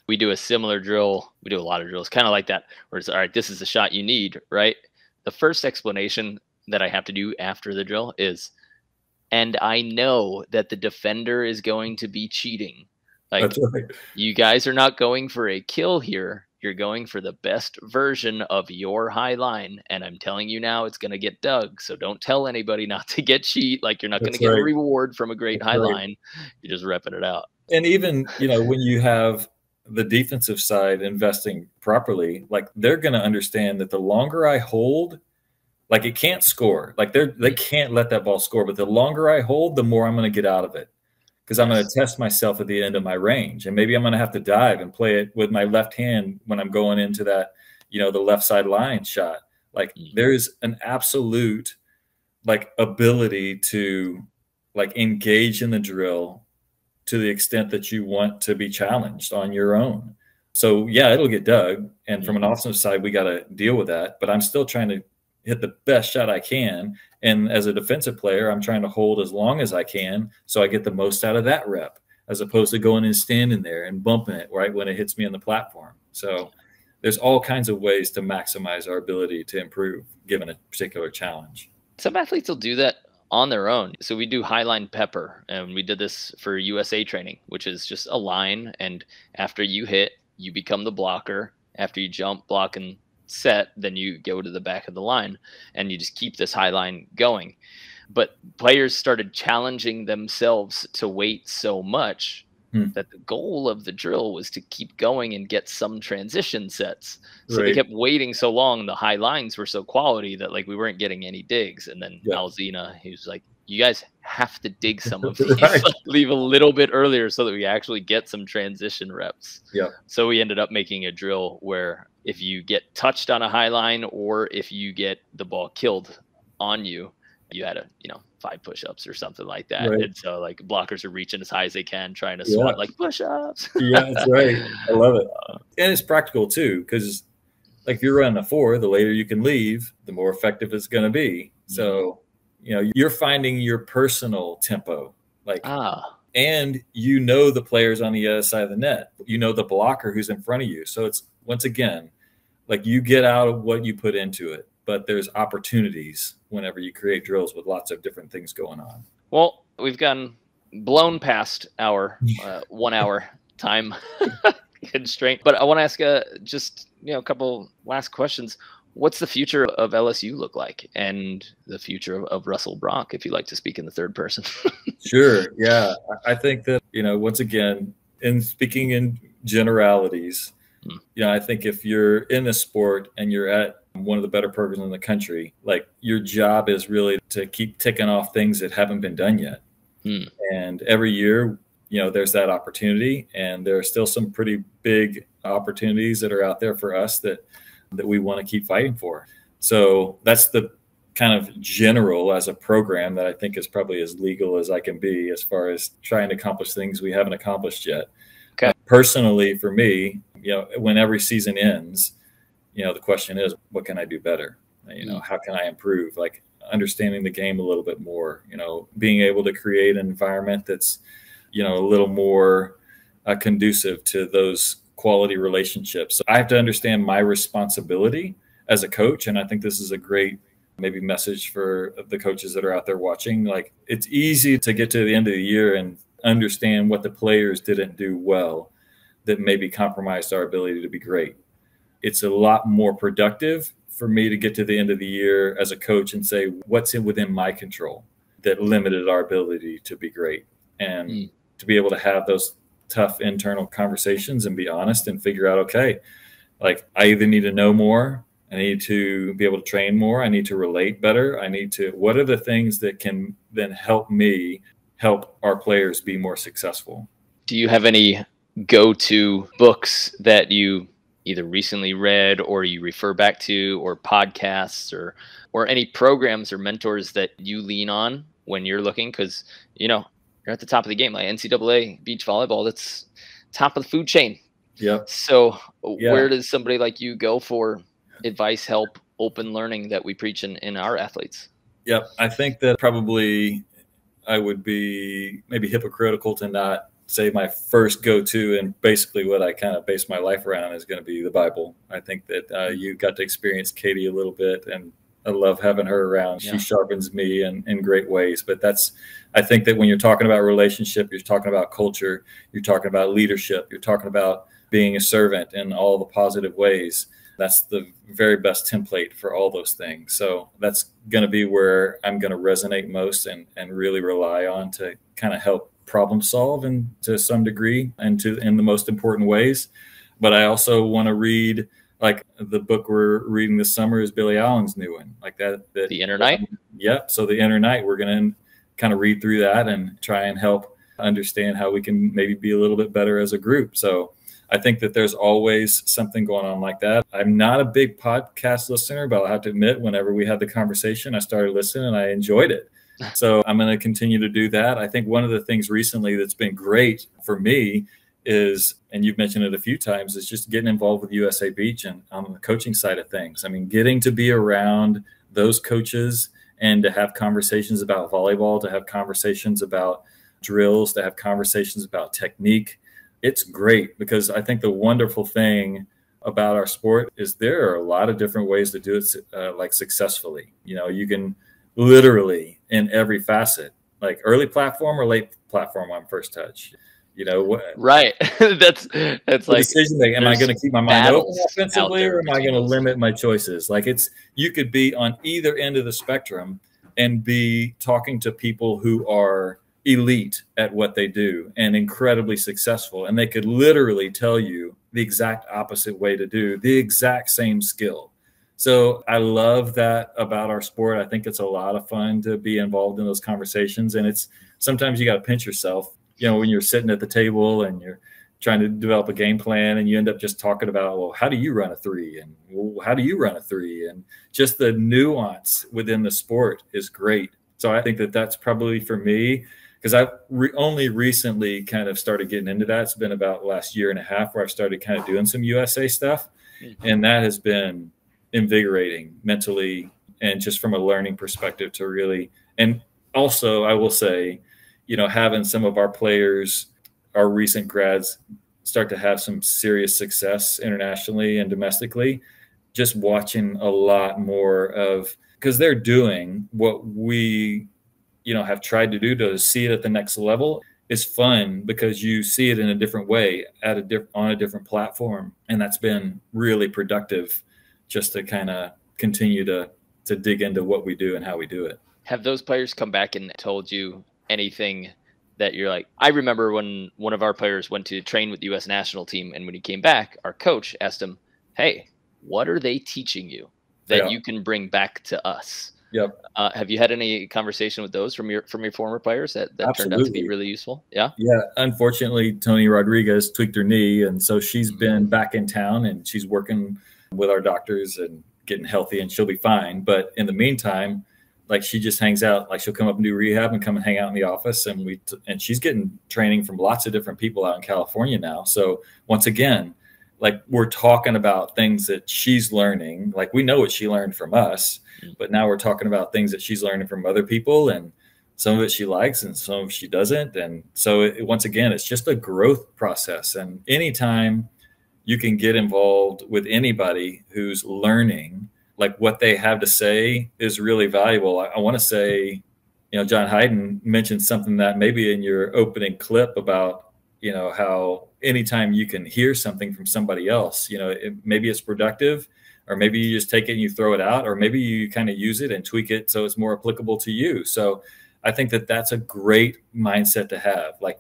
We do a similar drill. We do a lot of drills kind of like that, where it's, all right, this is the shot you need, right? The first explanation that I have to do after the drill is, and I know that the defender is going to be cheating. Like, that's right. You guys are not going for a kill here. You're going for the best version of your high line. And I'm telling you now, it's going to get dug. So don't tell anybody not to get cheat. Like, you're not going to get a reward from a great high line. You're just repping it out. And even, when you have the defensive side investing properly, like, they're going to understand that the longer I hold, like, it can't score. Like, they can't let that ball score. But the longer I hold, the more I'm going to get out of it. Because I'm going to test myself at the end of my range. And maybe I'm going to have to dive and play it with my left hand when I'm going into that, the left side line shot. Like, there's an absolute, like, ability to, like, engage in the drill to the extent that you want to be challenged on your own. So yeah, it'll get dug. And from an offensive side, we got to deal with that. But I'm still trying to hit the best shot I can. And as a defensive player, I'm trying to hold as long as I can so I get the most out of that rep, as opposed to going and standing there and bumping it right when it hits me on the platform. So there's all kinds of ways to maximize our ability to improve given a particular challenge. Some athletes will do that on their own. So we do highline pepper, and we did this for USA training, which is just a line. And after you hit, you become the blocker. After you jump, block, and set, then you go to the back of the line, and you just keep this high line going. But players started challenging themselves to wait so much that the goal of the drill was to keep going and get some transition sets. So they kept waiting so long. The high lines were so quality that like we weren't getting any digs. And then Alzina, he was like, you guys have to dig some of these, like, leave a little bit earlier so that we actually get some transition reps. So we ended up making a drill where if you get touched on a high line or if you get the ball killed on you, you had 5 push-ups or something like that. And so like blockers are reaching as high as they can, trying to swat like push-ups. That's right. I love it. And it's practical too, because like if you're running a 4, the later you can leave, the more effective it's going to be. So, you're finding your personal tempo, like, and the players on the other side of the net, the blocker who's in front of you. So it's, once again, like you get out of what you put into it, but there's opportunities whenever you create drills with lots of different things going on. Well, we've gotten blown past our 1 hour time constraint, but I want to ask just a couple last questions. What's the future of LSU look like, and the future of Russell Brock, if you like to speak in the third person? Sure. Yeah. I think that, once again, in speaking in generalities, I think if you're in a sport and you're at one of the better programs in the country, like your job is really to keep ticking off things that haven't been done yet. And every year, there's that opportunity, and there are still some pretty big opportunities that are out there for us that we want to keep fighting for. So that's the kind of general as a program that I think is probably as legal as I can be as far as trying to accomplish things we haven't accomplished yet. Personally, for me, when every season ends, the question is, what can I do better? How can I improve? Like understanding the game a little bit more, being able to create an environment that's, a little more conducive to those quality relationships. So I have to understand my responsibility as a coach. And I think this is a great maybe message for the coaches that are out there watching. Like, it's easy to get to the end of the year and understand what the players didn't do well that maybe compromised our ability to be great. It's a lot more productive for me to get to the end of the year as a coach and say, what's within my control that limited our ability to be great, and to be able to have those tough internal conversations and be honest and figure out, okay, like I either need to know more, I need to be able to train more, I need to relate better, what are the things that can then help me help our players be more successful? Do you have any go-to books that you either recently read or you refer back to, or podcasts, or any programs or mentors that you lean on when you're looking? Because, you're at the top of the game, like NCAA beach volleyball, that's top of the food chain. So where does somebody like you go for advice, help, open learning that we preach in our athletes? I think that probably I would be maybe hypocritical to not say my first go-to, and basically what I kind of base my life around, is going to be the Bible. I think that you got to experience Katie a little bit, and I love having her around. She sharpens me in great ways. But I think that when you're talking about relationship, you're talking about culture, you're talking about leadership, you're talking about being a servant in all the positive ways. That's the very best template for all those things. So that's going to be where I'm going to resonate most and really rely on to kind of help problem solve, and to some degree, and in the most important ways. But I also want to read, like the book we're reading this summer is Billy Allen's new one, like that The Inner Night. So The Inner Night, we're going to kind of read through that and try and help understand how we can maybe be a little bit better as a group. So I think that there's always something going on like that. I'm not a big podcast listener, but I'll have to admit, whenever we had the conversation, I started listening and I enjoyed it. So I'm going to continue to do that. I think one of the things recently that's been great for me is, and you've mentioned it a few times, is just getting involved with USA Beach and on the coaching side of things. I mean, getting to be around those coaches and to have conversations about volleyball, to have conversations about drills, to have conversations about technique. It's great because I think the wonderful thing about our sport is there are a lot of different ways to do it like successfully. You know, you can literally in every facet, like early platform or late platform on first touch. You know what? Right. that's like decision making. Am I going to keep my mind open offensively, or am I going to limit two. my choices? Like you could be on either end of the spectrum and be talking to people who are elite at what they do and incredibly successful, and they could literally tell you the exact opposite way to do the exact same skill. So I love that about our sport. I think it's a lot of fun to be involved in those conversations, and it's sometimes you got to pinch yourself, you know, when you're sitting at the table and you're trying to develop a game plan and you end up just talking about, well, how do you run a three? And well, how do you run a three? And just the nuance within the sport is great. So I think that that's probably for me, because I've only recently kind of started getting into that. It's been about the last year and a half where I've started kind of doing some USA stuff. And that has been invigorating mentally and just from a learning perspective to really, and also I will say, you know, having some of our players, our recent grads, start to have some serious success internationally and domestically, just watching a lot more of, because they're doing what we, you know, have tried to do to see it at the next level is fun because you see it in a different way at on a different platform. And that's been really productive just to kind of continue to dig into what we do and how we do it. Have those players come back and told you anything that you're like, I remember when one of our players went to train with the U.S. national team, and when he came back, our coach asked him, hey, what are they teaching you that you can bring back to us? Yep. Have you had any conversation with those from your former players that turned out to be really useful? Yeah. Yeah. Unfortunately, Tony Rodriguez tweaked her knee, and so she's been back in town and she's working with our doctors and getting healthy, and she'll be fine. But in the meantime, like she just hangs out, like she'll come up and do rehab and come and hang out in the office. And and she's getting training from lots of different people out in California now. So once again, like we're talking about things that she's learning, like we know what she learned from us, but now we're talking about things that she's learning from other people, and some of it she likes and some of it she doesn't. And so once again, it's just a growth process. And anytime you can get involved with anybody who's learning, like what they have to say is really valuable. I want to say, you know, John Hayden mentioned something that maybe in your opening clip about, you know, how anytime you can hear something from somebody else, you know, maybe it's productive, or maybe you just take it and you throw it out, or maybe you kind of use it and tweak it so it's more applicable to you. So I think that that's a great mindset to have. Like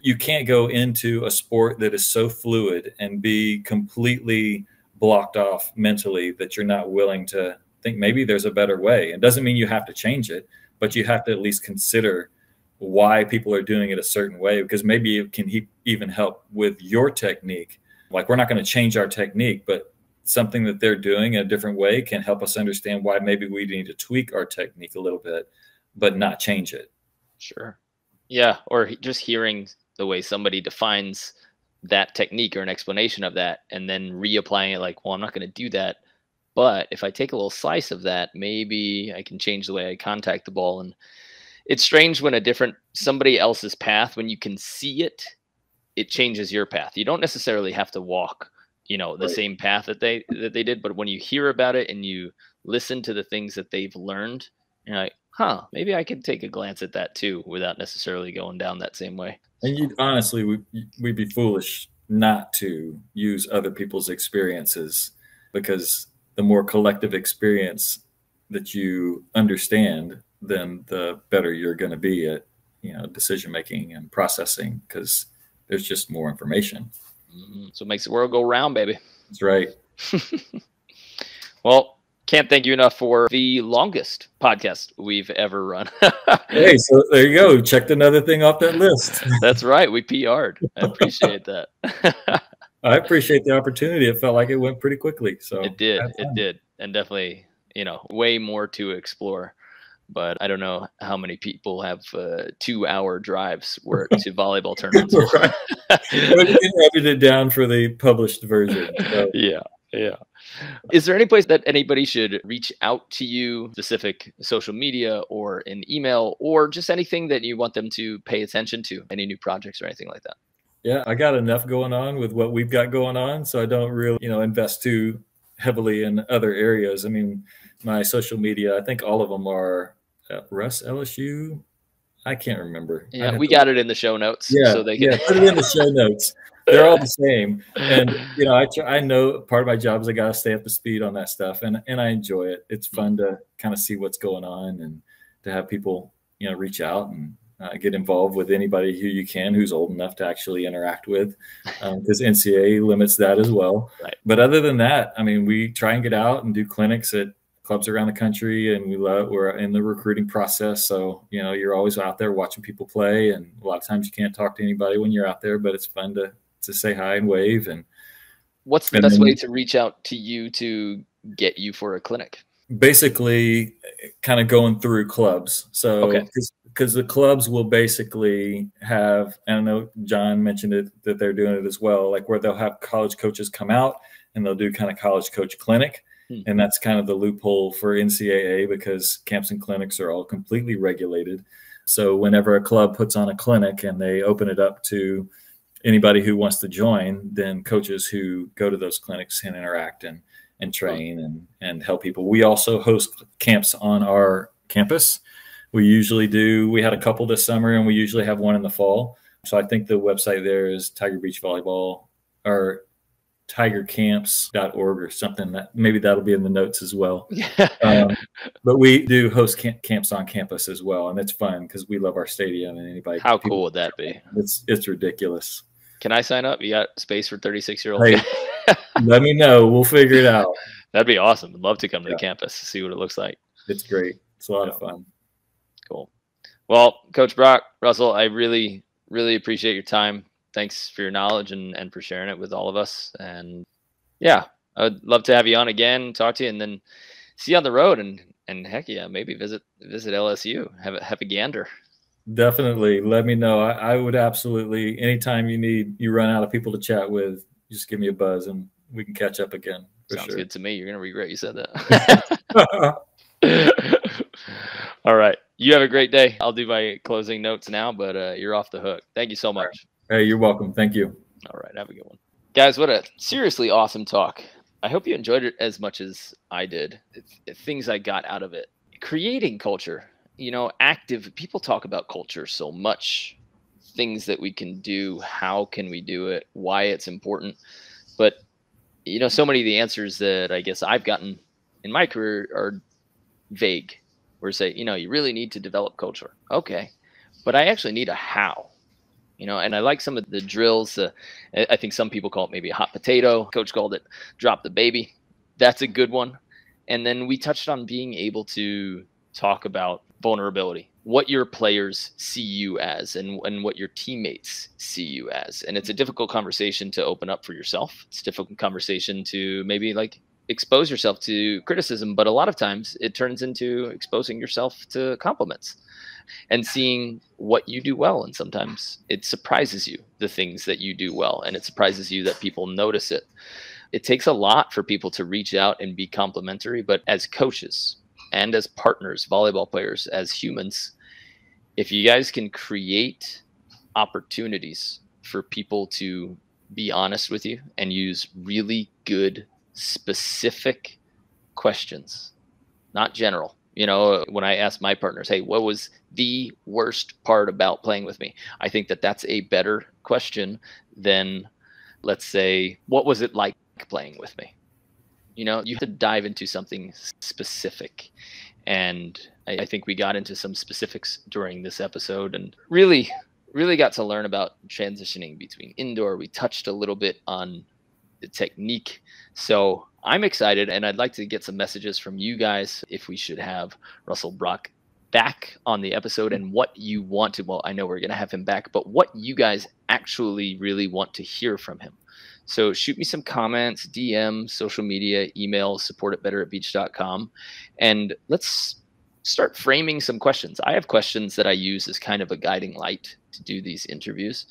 you can't go into a sport that is so fluid and be completely blocked off mentally that you're not willing to think maybe there's a better way. It doesn't mean you have to change it, but you have to at least consider why people are doing it a certain way, because maybe it can even help with your technique. Like we're not going to change our technique, but something that they're doing in a different way can help us understand why maybe we need to tweak our technique a little bit, but not change it. Sure. Yeah. Or just hearing the way somebody defines that technique or an explanation of that, and then reapplying it like, well, I'm not going to do that, but if I take a little slice of that, maybe I can change the way I contact the ball. And it's strange when somebody else's path, when you can see it, it changes your path. You don't necessarily have to walk, you know, the same path that they did, but when you hear about it and you listen to the things that they've learned, you're like, huh, maybe I could take a glance at that too, without necessarily going down that same way. And honestly, we'd be foolish not to use other people's experiences, because the more collective experience that you understand, then the better you're going to be at, you know, decision making and processing, because there's just more information. So it makes the world go round, baby. That's right. Well, can't thank you enough for the longest podcast we've ever run. Hey, so there you go. Checked another thing off that list. That's right. We PR'd. I appreciate that. I appreciate the opportunity. It felt like it went pretty quickly. So it did. It did. And definitely, you know, way more to explore. but I don't know how many people have 2-hour drives where to volleyball tournaments. Right. But you can edit it down for the published version. So. Yeah. Yeah. Is there any place that anybody should reach out to you, specific social media or an email, or just anything that you want them to pay attention to? Any new projects or anything like that? Yeah, I got enough going on with what we've got going on, so I don't really, invest too heavily in other areas. I mean, my social media, I think all of them are Russ LSU. I can't remember. Yeah, we got it in the show notes. Yeah, so they can... put it in the show notes. They're all the same. And, I know part of my job is I got to stay up to speed on that stuff. And I enjoy it. It's fun to kind of see what's going on and to have people, reach out and get involved with anybody who you can, who's old enough to actually interact with, because NCAA limits that as well. Right. But other than that, I mean, we try and get out and do clinics at clubs around the country, and we're in the recruiting process. So, you're always out there watching people play. And a lot of times you can't talk to anybody when you're out there, but it's fun to say hi and wave. And what's the best way to reach out to you to get you for a clinic? Basically kind of going through clubs. So because the clubs will basically have, I don't know, John mentioned it, that they're doing it as well, like where they'll have college coaches come out and they'll do kind of college coach clinic. And that's kind of the loophole for NCAA, because camps and clinics are all completely regulated. So whenever a club puts on a clinic and they open it up to anybody who wants to join, then coaches who go to those clinics can interact and train and help people. We also host camps on our campus. We had a couple this summer, and we usually have one in the fall. So I think the website there is Tiger Beach Volleyball or tigercamps.org or something. That maybe that'll be in the notes as well. But we do host camps on campus as well, and it's fun because we love our stadium. And anybody, how cool would that be? It's ridiculous. Can I sign up? You got space for 36-year-olds? Hey, let me know. We'll figure it out. That'd be awesome. I'd love to come to the campus to see what it looks like. It's great. It's a lot of fun. Cool. Well, Coach Brock, Russell, I really, really appreciate your time. Thanks for your knowledge and for sharing it with all of us. And yeah, I would love to have you on again, talk to you, and then see you on the road. And heck yeah, maybe visit LSU, have a gander. Definitely. Let me know. I would absolutely, anytime you run out of people to chat with, just give me a buzz and we can catch up again. Sounds good to me. You're going to regret you said that. All right. You have a great day. I'll do my closing notes now, but you're off the hook. Thank you so much. Hey, you're welcome. Thank you. All right. Have a good one. Guys, what a seriously awesome talk. I hope you enjoyed it as much as I did. Things I got out of it. Creating culture. Active people talk about culture so much, things that we can do, how can we do it, why it's important. But, so many of the answers that I guess I've gotten in my career are vague, where say, you really need to develop culture. Okay. But I actually need a how, and I like some of the drills. I think some people call it maybe a hot potato. Coach called it drop the baby. That's a good one. And then we touched on being able to talk about vulnerability, what your players see you as and what your teammates see you as. And it's a difficult conversation to open up for yourself. It's a difficult conversation to maybe expose yourself to criticism, but a lot of times it turns into exposing yourself to compliments and seeing what you do well. And sometimes it surprises you, the things that you do well, and it surprises you that people notice it. It takes a lot for people to reach out and be complimentary, but as coaches and as partners, volleyball players, as humans, if you guys can create opportunities for people to be honest with you and use really good, specific questions, not general. When I ask my partners, hey, what was the worst part about playing with me? I think that's a better question than, let's say, what was it like playing with me? You have to dive into something specific. And I think we got into some specifics during this episode and really, really got to learn about transitioning between indoor. We touched a little bit on the technique. So I'm excited, and I'd like to get some messages from you guys if we should have Russell Brock back on the episode and what you want to, well, I know we're going to have him back, but what you guys actually really want to hear from him. So shoot me some comments, DM, social media, email, support@betteratbeach.com. And let's start framing some questions. I have questions that I use as kind of a guiding light to do these interviews,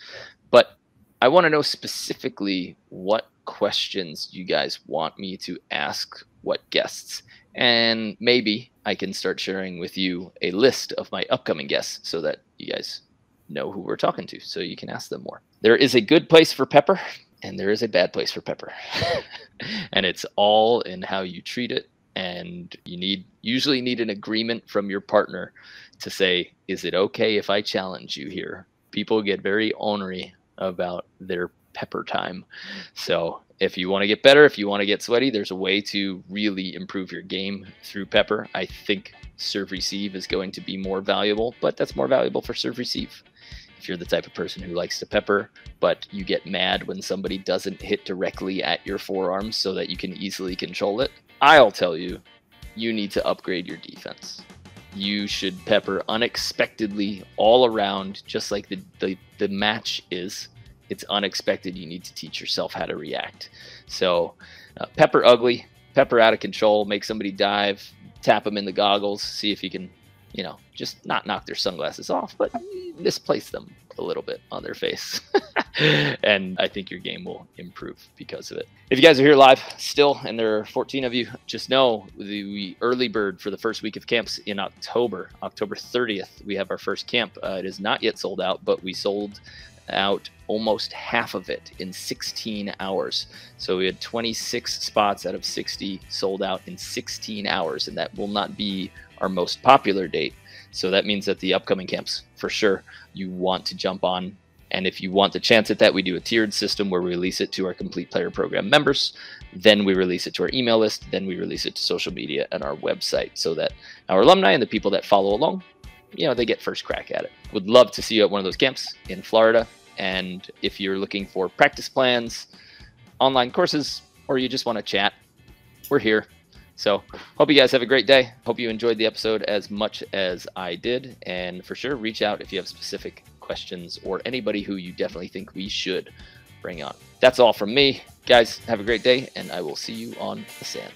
but I want to know specifically what questions you guys want me to ask what guests. And maybe I can start sharing with you a list of my upcoming guests so that you guys know who we're talking to, so you can ask them more. There is a good place for pepper and there is a bad place for pepper. And it's all in how you treat it. And you usually need an agreement from your partner to say, is it okay if I challenge you here? People get very ornery about their pepper time. So if you want to get better, if you want to get sweaty, there's a way to really improve your game through pepper. I think serve receive is going to be more valuable, but that's more valuable for serve receive. If you're the type of person who likes to pepper, but you get mad when somebody doesn't hit directly at your forearms so that you can easily control it, I'll tell you, you need to upgrade your defense. You should pepper unexpectedly all around, just like the match is. It's unexpected. You need to teach yourself how to react. So pepper ugly, pepper out of control, make somebody dive, tap them in the goggles, see if you can, just not knock their sunglasses off, but misplace them a little bit on their face. And I think your game will improve because of it. If you guys are here live still, and there are 14 of you, just know the early bird for the first week of camps in October 30th, we have our first camp. It is not yet sold out, but we sold out almost half of it in 16 hours. So we had 26 spots out of 60 sold out in 16 hours, and that will not be our most popular date. So that means that the upcoming camps, for sure, you want to jump on. And if you want the chance at that, we do a tiered system where we release it to our Complete Player Program members. Then we release it to our email list. Then we release it to social media and our website, so that our alumni and the people that follow along, they get first crack at it. Would love to see you at one of those camps in Florida. And if you're looking for practice plans, online courses, or you just want to chat, we're here. So hope you guys have a great day. Hope you enjoyed the episode as much as I did. And for sure, reach out if you have specific questions or anybody who you definitely think we should bring on. That's all from me. Guys, have a great day, and I will see you on the sand.